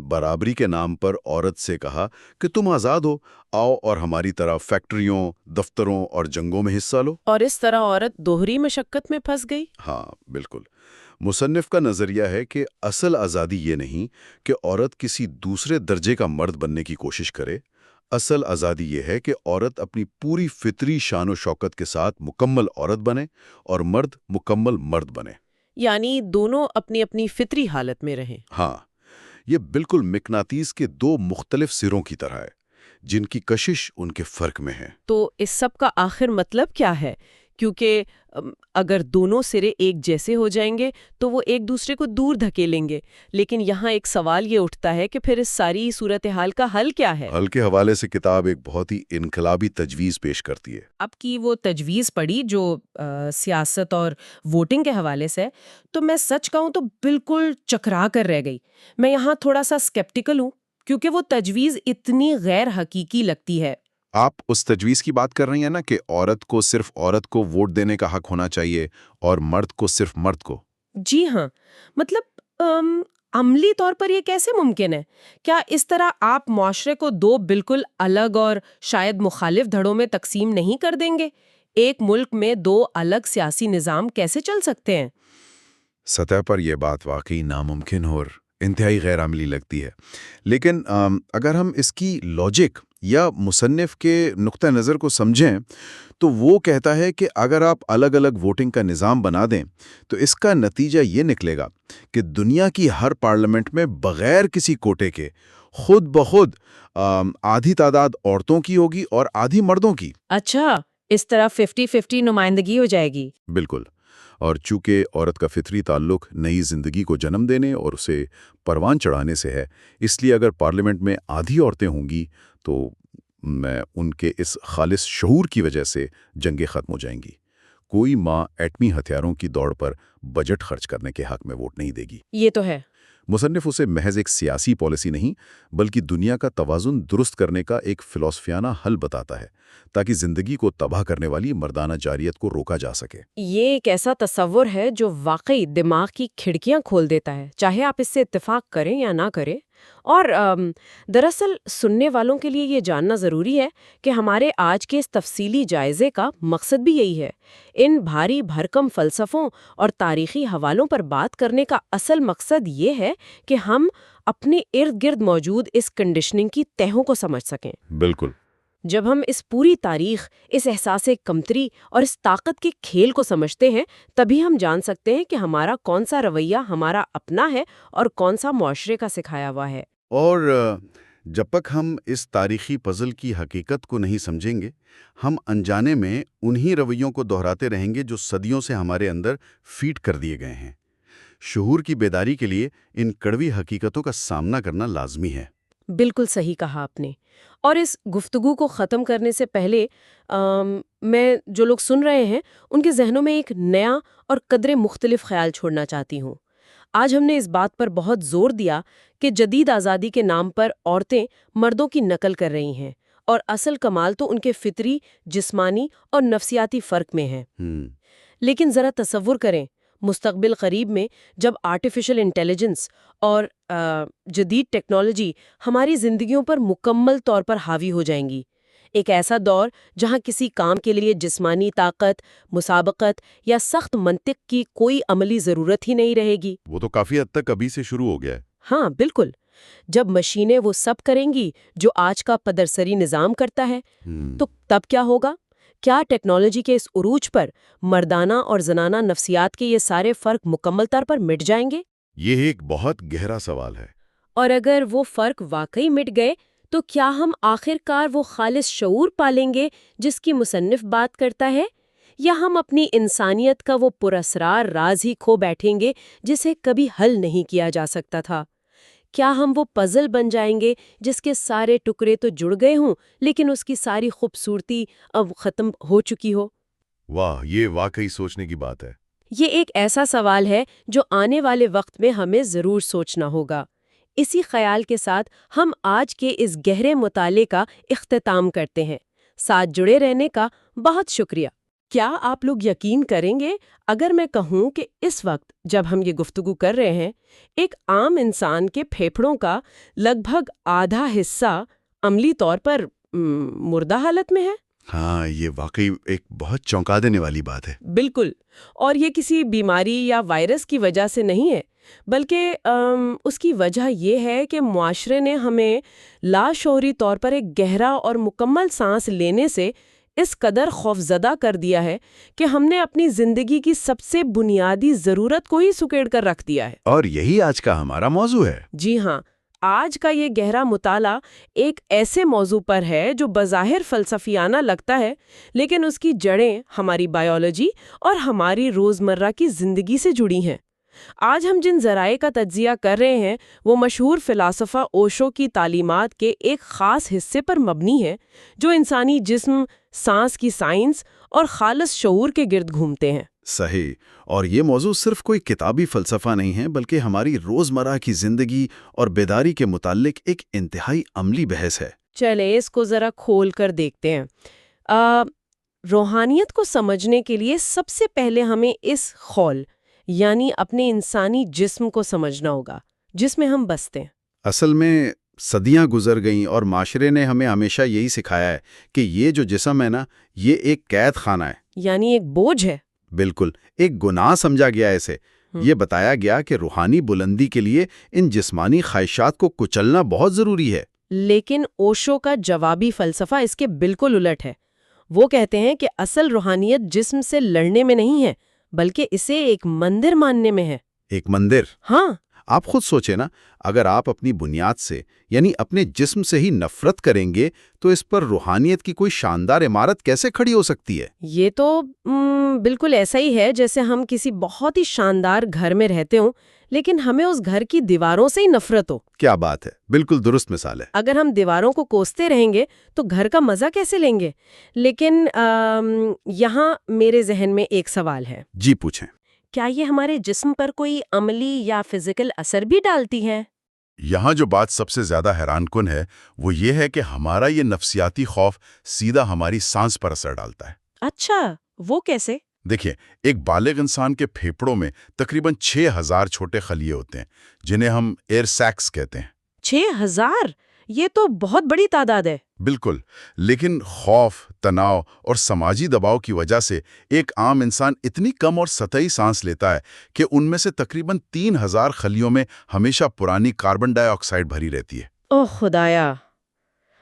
برابری کے نام پر عورت سے کہا کہ تم آزاد ہو، آؤ اور ہماری طرح فیکٹریوں، دفتروں اور جنگوں میں حصہ لو۔ اور اس طرح عورت دوہری مشقت میں پھنس گئی۔ ہاں، بالکل۔ مصنف کا نظریہ ہے کہ اصل آزادی یہ نہیں کہ عورت کسی دوسرے درجے کا مرد بننے کی کوشش کرے۔ اصل آزادی یہ ہے کہ عورت اپنی پوری فطری شان و شوکت کے ساتھ مکمل عورت بنے اور مرد مکمل مرد بنے۔ یعنی دونوں اپنی اپنی فطری حالت میں رہیں۔ ہاں، یہ بالکل مقناطیس کے دو مختلف سروں کی طرح ہے جن کی کشش ان کے فرق میں ہے۔ تو اس سب کا آخر مطلب کیا ہے؟ کیونکہ اگر دونوں سرے ایک جیسے ہو جائیں گے تو وہ ایک دوسرے کو دور دھکیلیں گے، لیکن یہاں ایک سوال یہ اٹھتا ہے کہ پھر اس ساری صورتحال کا حل کیا ہے؟ حل کے حوالے سے کتاب ایک بہت ہی انقلابی تجویز پیش کرتی ہے۔ اب کی وہ تجویز پڑھی جو سیاست اور ووٹنگ کے حوالے سے، تو میں سچ کہوں تو بالکل چکرا کر رہ گئی۔ میں یہاں تھوڑا سا اسکیپٹیکل ہوں کیونکہ وہ تجویز اتنی غیر حقیقی لگتی ہے۔ آپ اس تجویز کی بات کر رہی ہیں نا کہ عورت کو صرف عورت کو ووٹ دینے کا حق ہونا چاہیے اور مرد کو صرف مرد کو؟ جی ہاں، مطلب عملی طور پر یہ کیسے ممکن ہے؟ کیا اس طرح آپ معاشرے کو دو بالکل الگ اور شاید مخالف دھڑوں میں تقسیم نہیں کر دیں گے؟ ایک ملک میں دو الگ سیاسی نظام کیسے چل سکتے ہیں؟ سطح پر یہ بات واقعی ناممکن اور انتہائی غیر عملی لگتی ہے، لیکن اگر ہم اس کی لاجک یا مصنف کے نقطہ نظر کو سمجھیں تو وہ کہتا ہے کہ اگر آپ الگ الگ ووٹنگ کا نظام بنا دیں تو اس کا نتیجہ یہ نکلے گا کہ دنیا کی ہر پارلیمنٹ میں بغیر کسی کوٹے کے خود بخود آدھی تعداد عورتوں کی ہوگی اور آدھی مردوں کی۔ اچھا، اس طرح 50-50 نمائندگی ہو جائے گی۔ بالکل، اور چونکہ عورت کا فطری تعلق نئی زندگی کو جنم دینے اور اسے پروان چڑھانے سے ہے، اس لیے اگر پارلیمنٹ میں آدھی عورتیں ہوں گی تو ان کے اس خالص شعور کی وجہ سے جنگیں ختم ہو جائیں گی۔ کوئی ماں ایٹمی ہتھیاروں کی دوڑ پر بجٹ خرچ کرنے کے حق میں ووٹ نہیں دے گی۔ یہ تو ہے۔ مصنف اسے محض ایک سیاسی پالیسی نہیں بلکہ دنیا کا توازن درست کرنے کا ایک فلسفیانہ حل بتاتا ہے تاکہ زندگی کو تباہ کرنے والی مردانہ جاریت کو روکا جا سکے۔ یہ ایک ایسا تصور ہے جو واقعی دماغ کی کھڑکیاں کھول دیتا ہے، چاہے آپ اس سے اتفاق کریں یا نہ کریں۔ اور دراصل سننے والوں کے لیے یہ جاننا ضروری ہے کہ ہمارے آج کے اس تفصیلی جائزے کا مقصد بھی یہی ہے۔ ان بھاری بھرکم فلسفوں اور تاریخی حوالوں پر بات کرنے کا اصل مقصد یہ ہے کہ ہم اپنے ارد گرد موجود اس کنڈیشننگ کی تہوں کو سمجھ سکیں۔ بالکل۔ جب ہم اس پوری تاریخ، اس احساس کمتری اور اس طاقت کے کھیل کو سمجھتے ہیں، تبھی ہم جان سکتے ہیں کہ ہمارا کون سا رویہ ہمارا اپنا ہے اور کون سا معاشرے کا سکھایا ہوا ہے۔ اور جب تک ہم اس تاریخی پزل کی حقیقت کو نہیں سمجھیں گے، ہم انجانے میں انہی رویوں کو دہراتے رہیں گے جو صدیوں سے ہمارے اندر فیڈ کر دیے گئے ہیں۔ شعور کی بیداری کے لیے ان کڑوی حقیقتوں کا سامنا کرنا لازمی ہے۔ بالکل صحیح کہا آپ نے۔ اور اس گفتگو کو ختم کرنے سے پہلے میں جو لوگ سن رہے ہیں ان کے ذہنوں میں ایک نیا اور قدرے مختلف خیال چھوڑنا چاہتی ہوں۔ آج ہم نے اس بات پر بہت زور دیا کہ جدید آزادی کے نام پر عورتیں مردوں کی نقل کر رہی ہیں، اور اصل کمال تو ان کے فطری، جسمانی اور نفسیاتی فرق میں ہے۔ لیکن ذرا تصور کریں، مستقبل قریب میں جب آرٹیفیشل انٹیلیجنس اور جدید ٹیکنالوجی ہماری زندگیوں پر مکمل طور پر حاوی ہو جائیں گی، ایک ایسا دور جہاں کسی کام کے لیے جسمانی طاقت، مسابقت یا سخت منطق کی کوئی عملی ضرورت ہی نہیں رہے گی۔ وہ تو کافی حد تک ابھی سے شروع ہو گیا ہے۔ ہاں بالکل، جب مشینیں وہ سب کریں گی جو آج کا پدرسری نظام کرتا ہے، تو تب کیا ہوگا؟ کیا ٹیکنالوجی کے اس عروج پر مردانہ اور زنانہ نفسیات کے یہ سارے فرق مکمل طور پر مٹ جائیں گے؟ یہ ایک بہت گہرا سوال ہے۔ اور اگر وہ فرق واقعی مٹ گئے تو کیا ہم آخر کار وہ خالص شعور پالیں گے جس کی مصنف بات کرتا ہے، یا ہم اپنی انسانیت کا وہ پراسرار راز ہی کھو بیٹھیں گے جسے کبھی حل نہیں کیا جا سکتا تھا؟ کیا ہم وہ پزل بن جائیں گے جس کے سارے ٹکڑے تو جڑ گئے ہوں لیکن اس کی ساری خوبصورتی اب ختم ہو چکی ہو؟ واہ، یہ واقعی سوچنے کی بات ہے۔ یہ ایک ایسا سوال ہے جو آنے والے وقت میں ہمیں ضرور سوچنا ہوگا۔ اسی خیال کے ساتھ ہم آج کے اس گہرے مطالعے کا اختتام کرتے ہیں۔ ساتھ جڑے رہنے کا بہت شکریہ۔ کیا آپ لوگ یقین کریں گے اگر میں کہوں کہ اس وقت جب ہم یہ گفتگو کر رہے ہیں، ایک عام انسان کے پھیپھڑوں کا لگ بھگ آدھا حصہ عملی طور پر مردہ حالت میں ہے؟ ہاں، یہ واقعی ایک بہت چونکا دینے والی بات ہے۔ بالکل، اور یہ کسی بیماری یا وائرس کی وجہ سے نہیں ہے، بلکہ اس کی وجہ یہ ہے کہ معاشرے نے ہمیں لاشعوری طور پر ایک گہرا اور مکمل سانس لینے سے اس قدر خوفزدہ کر دیا ہے کہ ہم نے اپنی زندگی کی سب سے بنیادی ضرورت کو ہی سکیڑ کر رکھ دیا ہے۔ اور یہی آج کا ہمارا موضوع ہے۔ جی ہاں، آج کا یہ گہرا مطالعہ ایک ایسے موضوع پر ہے جو بظاہر فلسفیانہ لگتا ہے، لیکن اس کی جڑیں ہماری بائیولوجی اور ہماری روزمرہ کی زندگی سے جڑی ہیں۔ آج ہم جن ذرائع کا تجزیہ کر رہے ہیں وہ مشہور فلاسفہ اوشو کی تعلیمات کے ایک خاص حصے پر مبنی ہے، جو انسانی جسم، سانس کی سائنس اور خالص شعور کے گرد گھومتے ہیں۔ صحیح، اور یہ موضوع صرف کوئی کتابی فلسفہ نہیں ہے، بلکہ ہماری روزمرہ کی زندگی اور بیداری کے متعلق ایک انتہائی عملی بحث ہے۔ چلے اس کو ذرا کھول کر دیکھتے ہیں۔ روحانیت کو سمجھنے کے لیے سب سے پہلے ہمیں اس خول یعنی اپنے انسانی جسم کو سمجھنا ہوگا جس میں ہم بستے ہیں۔ اصل میں صدیاں گزر گئیں اور معاشرے نے ہمیں ہمیشہ یہی سکھایا ہے کہ یہ جو جسم ہے نا، یہ ایک قید خانہ ہے، یعنی ایک بوجھ ہے۔ بالکل، ایک گناہ سمجھا گیا اسے۔ یہ بتایا گیا کہ روحانی بلندی کے لیے ان جسمانی خواہشات کو کچلنا بہت ضروری ہے۔ لیکن اوشو کا جوابی فلسفہ اس کے بالکل الٹ ہے۔ وہ کہتے ہیں کہ اصل روحانیت جسم سے لڑنے میں نہیں ہے، بلکہ اسے ایک مندر ماننے میں ہے۔ ایک مندر؟ ہاں، آپ خود سوچیں نا، اگر آپ اپنی بنیاد سے یعنی اپنے جسم سے ہی نفرت کریں گے تو اس پر روحانیت کی کوئی شاندار عمارت کیسے کھڑی ہو سکتی ہے؟ یہ تو بالکل ایسا ہی ہے جیسے ہم کسی بہت ہی شاندار گھر میں رہتے ہوں لیکن ہمیں اس گھر کی دیواروں سے ہی نفرت ہو۔ کیا بات ہے، بالکل درست مثال ہے۔ اگر ہم دیواروں کو کوستے رہیں گے تو گھر کا مزہ کیسے لیں گے؟ لیکن یہاں میرے ذہن میں ایک سوال ہے۔ جی پوچھیں۔ کیا یہ ہمارے جسم پر کوئی عملی یا فزیکل اثر بھی ڈالتی ہے؟ یہاں جو بات سب سے زیادہ حیران کن ہے وہ یہ ہے کہ ہمارا یہ نفسیاتی خوف سیدھا ہماری سانس پر اثر ڈالتا ہے۔ اچھا، وہ کیسے؟ دیکھیں، ایک بالغ انسان کے پھیپھڑوں میں تقریباً 6000 چھوٹے خلیے ہوتے ہیں جنہیں ہم ایئر سیکس کہتے ہیں۔ 6,000! یہ تو بہت بڑی تعداد ہے۔ بالکل، لیکن خوف، تناؤ اور سماجی دباؤ کی وجہ سے ایک عام انسان اتنی کم اور سطحی سانس لیتا ہے کہ ان میں سے تقریباً 3,000 خلیوں میں ہمیشہ پرانی کاربن ڈائی آکسائڈ بھری رہتی ہے۔ اوہ خدایا!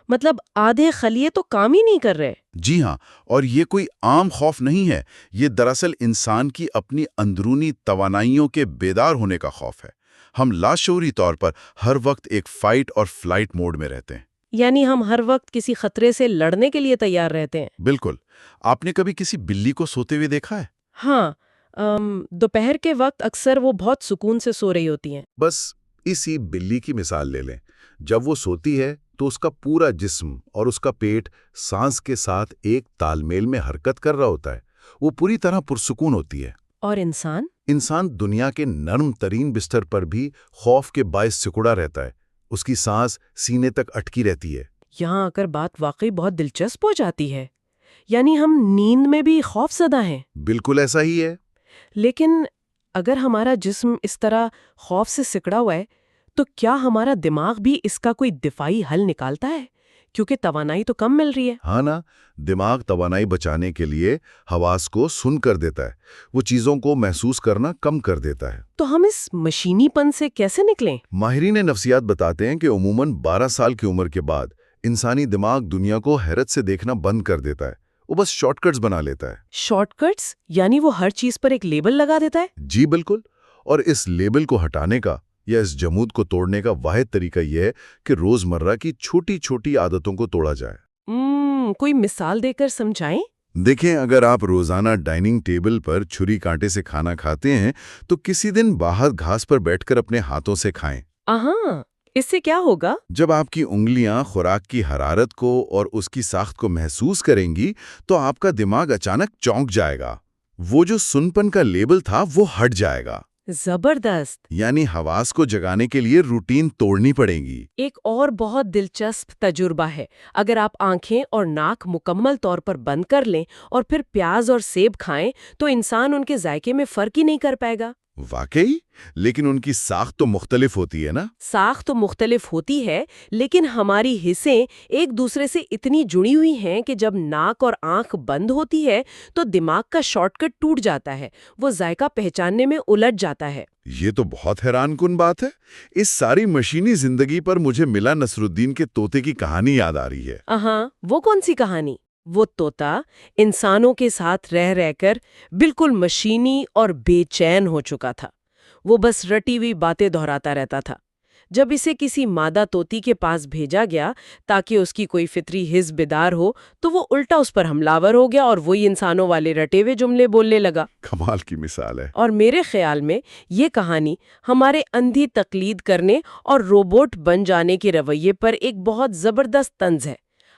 مطلب آدھے خلیے تو کام ہی نہیں کر رہے۔ جی ہاں، اور یہ کوئی عام خوف نہیں ہے، یہ دراصل انسان کی اپنی اندرونی توانائیوں کے بیدار ہونے کا خوف ہے۔ ہم لاشعوری طور پر ہر وقت ایک فائٹ اور فلائٹ موڈ میں رہتے ہیں۔ یعنی ہم ہر وقت کسی خطرے سے لڑنے کے لیے تیار رہتے ہیں۔ بالکل۔ آپ نے کبھی کسی بلی کو سوتے ہوئے دیکھا ہے؟ ہاں، دوپہر کے وقت اکثر وہ بہت سکون سے سو رہی ہوتی ہیں۔ بس اسی بلی کی مثال لے لیں۔ جب وہ سوتی ہے تو اس کا پورا جسم اور اس کا پیٹ سانس کے ساتھ ایک تال میل میں حرکت کر رہا ہوتا ہے۔ وہ پوری طرح پرسکون ہوتی ہے۔ اور انسان؟ انسان دنیا کے نرم ترین بستر پر بھی خوف کے باعث سکڑا رہتا ہے۔ اس کی سانس سینے تک اٹکی رہتی ہے۔ یہاں آ کر بات واقعی بہت دلچسپ ہو جاتی ہے۔ یعنی ہم نیند میں بھی خوف زدہ ہیں۔ بالکل ایسا ہی ہے۔ لیکن اگر ہمارا جسم اس طرح خوف سے سکڑا ہوا ہے تو کیا ہمارا دماغ بھی اس کا کوئی دفاعی حل نکالتا ہے؟ کیونکہ توانائی تو کم مل رہی ہے۔ ہاں نا، دماغ توانائی بچانے کے لیے حواس کو سن کر دیتا ہے۔ وہ چیزوں کو محسوس کرنا کم کر دیتا ہے۔ تو ہم اس مشینی پن سے کیسے نکلیں؟ ماہرین نفسیات بتاتے ہیں کہ عموماً 12 سال کی عمر کے بعد انسانی دماغ دنیا کو حیرت سے دیکھنا بند کر دیتا ہے۔ وہ بس شارٹ کٹس بنا لیتا ہے۔ Short cuts? یعنی وہ ہر چیز پر ایک لیبل لگا دیتا ہے؟ جی بالکل، اور اس لیبل کو ہٹانے کا یا اس جمود کو توڑنے کا واحد طریقہ یہ ہے کہ روزمرہ کی چھوٹی چھوٹی عادتوں کو توڑا جائے۔ کوئی مثال دے کر سمجھائیں؟ دیکھیں، اگر آپ روزانہ ڈائننگ ٹیبل پر چھری کانٹے سے کھانا کھاتے ہیں تو کسی دن باہر گھاس پر بیٹھ کر اپنے ہاتھوں سے کھائیں۔ اس سے کیا ہوگا؟ جب آپ کی انگلیاں خوراک کی حرارت کو اور اس کی ساخت کو محسوس کریں گی تو آپ کا دماغ اچانک چونک جائے گا۔ وہ جو سنپن کا لیبل تھا وہ ہٹ جائے گا۔ زبردست! یعنی حواس کو جگانے کے لیے روٹین توڑنی پڑے گی۔ ایک اور بہت دلچسپ تجربہ ہے۔ اگر آپ آنکھیں اور ناک مکمل طور پر بند کر لیں اور پھر پیاز اور سیب کھائیں تو انسان ان کے ذائقے میں فرق ہی نہیں کر پائے گا۔ واقعی؟ لیکن ان کی ساخت تو مختلف ہوتی ہے نا؟ ساخت تو مختلف ہوتی ہے، لیکن ہماری حصیں ایک دوسرے سے اتنی جڑی ہوئی ہیں کہ جب ناک اور آنکھ بند ہوتی ہے تو دماغ کا شارٹ کٹ ٹوٹ جاتا ہے، وہ ذائقہ پہچاننے میں الجھ جاتا ہے۔ یہ تو بہت حیران کن بات ہے۔ اس ساری مشینی زندگی پر مجھے ملا نصر الدین کے طوطے کی کہانی یاد آ رہی ہے۔ وہ کون سی کہانی؟ وہ طوطا انسانوں کے ساتھ رہ رہ کر بالکل مشینی اور بے چین ہو چکا تھا۔ وہ بس رٹی ہوئی باتیں دہراتا رہتا تھا۔ جب اسے کسی مادہ طوطی کے پاس بھیجا گیا تاکہ اس کی کوئی فطری حس بیدار ہو تو وہ الٹا اس پر حملہ ور ہو گیا اور وہی انسانوں والے رٹے ہوئے جملے بولنے لگا۔ کمال کی مثال ہے۔ اور میرے خیال میں یہ کہانی ہمارے اندھی تقلید کرنے اور روبوٹ بن جانے کے رویے پر ایک بہت زبردست طنز ہے۔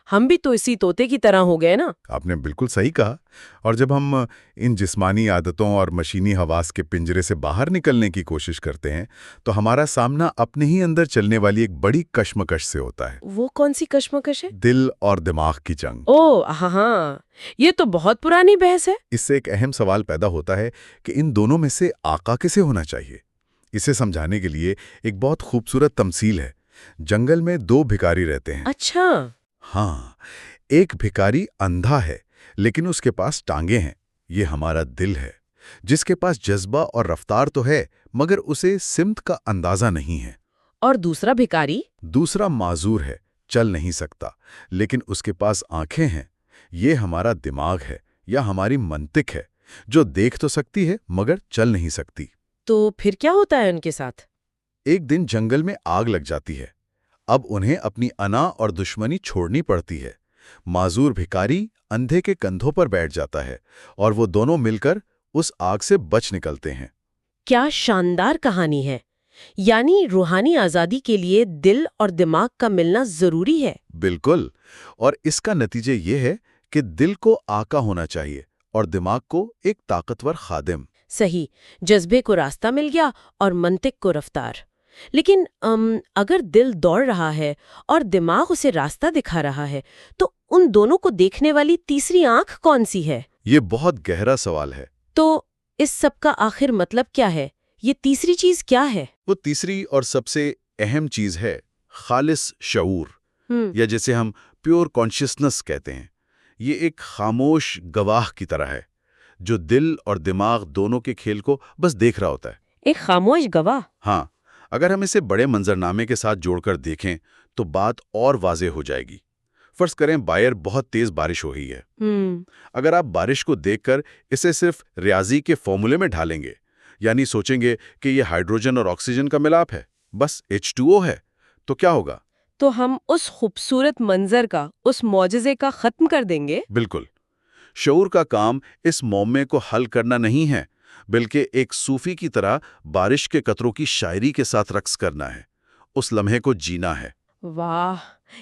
ہم بھی تو اسی طوطے کی طرح ہو گئے نا۔ آپ نے بالکل صحیح کہا۔ اور جب ہم ان جسمانی عادتوں اور مشینی حواس کے پنجرے سے باہر نکلنے کی کوشش کرتے ہیں تو ہمارا سامنا اپنے ہی اندر چلنے والی ایک بڑی کشمکش سے ہوتا ہے۔ وہ کون سی کشمکش ہے؟ دل اور دماغ کی جنگ۔ ہاں، یہ تو بہت پرانی بحث ہے۔ اس سے ایک اہم سوال پیدا ہوتا ہے کہ ان دونوں میں سے آقا کسے ہونا چاہیے؟ اسے سمجھانے کے لیے ایک بہت خوبصورت تمثیل ہے۔ جنگل میں 2 بھکاری رہتے ہیں۔ اچھا۔ ہاں، ایک بھکاری اندھا ہے لیکن اس کے پاس ٹانگیں ہیں۔ یہ ہمارا دل ہے، جس کے پاس جذبہ اور رفتار تو ہے مگر اسے سمت کا اندازہ نہیں ہے۔ اور دوسرا بھکاری؟ دوسرا معذور ہے، چل نہیں سکتا لیکن اس کے پاس آنکھیں ہیں۔ یہ ہمارا دماغ ہے یا ہماری منطق ہے جو دیکھ تو سکتی ہے مگر چل نہیں سکتی۔ تو پھر کیا ہوتا ہے ان کے ساتھ؟ ایک دن جنگل میں آگ لگ جاتی ہے۔ اب انہیں اپنی انا اور دشمنی چھوڑنی پڑتی ہے۔ معذور بھکاری اندھے کے کندھوں پر بیٹھ جاتا ہے اور وہ دونوں مل کر اس آگ سے بچ نکلتے ہیں۔ کیا شاندار کہانی ہے! یعنی روحانی آزادی کے لیے دل اور دماغ کا ملنا ضروری ہے۔ بالکل، اور اس کا نتیجہ یہ ہے کہ دل کو آقا ہونا چاہیے اور دماغ کو ایک طاقتور خادم۔ صحیح، جذبے کو راستہ مل گیا اور منطق کو رفتار۔ لیکن اگر دل دوڑ رہا ہے اور دماغ اسے راستہ دکھا رہا ہے تو ان دونوں کو دیکھنے والی تیسری آنکھ کون سی ہے؟ یہ بہت گہرا سوال ہے۔ تو اس سب کا آخر مطلب کیا ہے؟ یہ تیسری چیز کیا ہے؟ وہ تیسری اور سب سے اہم چیز ہے خالص شعور یا جسے ہم پیور کانشیسنس کہتے ہیں، یہ ایک خاموش گواہ کی طرح ہے جو دل اور دماغ دونوں کے کھیل کو بس دیکھ رہا ہوتا ہے۔ ایک خاموش گواہ؟ ہاں، اگر ہم اسے بڑے منظرنامے کے ساتھ جوڑ کر دیکھیں تو بات اور واضح ہو جائے گی۔ فرض کریں باہر بہت تیز بارش ہو رہی ہے۔ اگر آپ بارش کو دیکھ کر اسے صرف ریاضی کے فارمولے میں ڈھالیں گے، یعنی سوچیں گے کہ یہ ہائیڈروجن اور آکسیجن کا ملاپ ہے، بس H2O ہے، تو کیا ہوگا؟ تو ہم اس خوبصورت منظر کا، اس معجزے کا ختم کر دیں گے۔ بالکل۔ شعور کا کام اس معمے کو حل کرنا نہیں ہے، بلکہ ایک صوفی کی طرح بارش کے قطروں کی شاعری کے ساتھ رقص کرنا ہے، اس لمحے کو جینا ہے۔ واہ،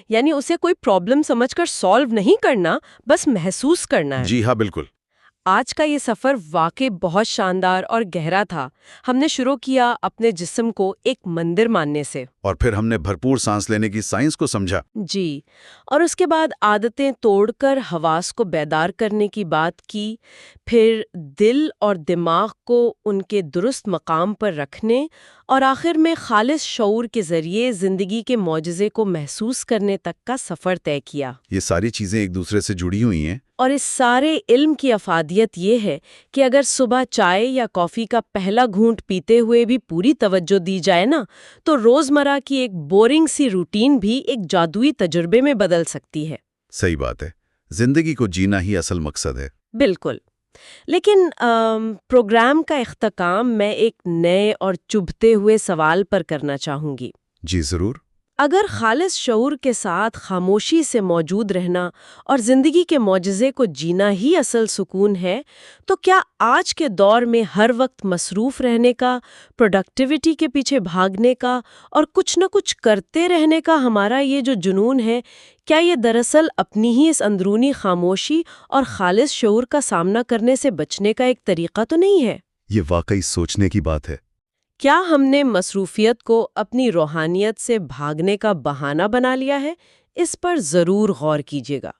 یعنی اسے کوئی پرابلم سمجھ کر سالو نہیں کرنا، بس محسوس کرنا ہے۔ جی ہاں، بالکل۔ آج کا یہ سفر واقعی بہت شاندار اور گہرا تھا۔ ہم نے شروع کیا اپنے جسم کو ایک مندر ماننے سے، اور پھر ہم نے بھرپور سانس لینے کی سائنس کو سمجھا۔ جی، اور اس کے بعد عادتیں توڑ کر حواس کو بیدار کرنے کی بات کی، پھر دل اور دماغ کو ان کے درست مقام پر رکھنے، اور آخر میں خالص شعور کے ذریعے زندگی کے معجزے کو محسوس کرنے تک کا سفر طے کیا۔ یہ ساری چیزیں ایک دوسرے سے جڑی ہوئی ہیں۔ اور اس سارے علم کی افادیت یہ ہے کہ اگر صبح چائے یا کافی کا پہلا گھونٹ پیتے ہوئے بھی پوری توجہ دی جائے نا، تو روزمرہ کی ایک بورنگ سی روٹین بھی ایک جادوئی تجربے میں بدل سکتی ہے۔ صحیح بات ہے، زندگی کو جینا ہی اصل مقصد ہے۔ بالکل۔ لیکن پروگرام کا اختتام میں ایک نئے اور چبھتے ہوئے سوال پر کرنا چاہوں گی۔ جی ضرور۔ اگر خالص شعور کے ساتھ خاموشی سے موجود رہنا اور زندگی کے معجزے کو جینا ہی اصل سکون ہے، تو کیا آج کے دور میں ہر وقت مصروف رہنے کا، پروڈکٹیوٹی کے پیچھے بھاگنے کا اور کچھ نہ کچھ کرتے رہنے کا ہمارا یہ جو جنون ہے، کیا یہ دراصل اپنی ہی اس اندرونی خاموشی اور خالص شعور کا سامنا کرنے سے بچنے کا ایک طریقہ تو نہیں ہے؟ یہ واقعی سوچنے کی بات ہے۔ کیا ہم نے مصروفیت کو اپنی روحانیت سے بھاگنے کا بہانہ بنا لیا ہے؟ اس پر ضرور غور کیجیے گا۔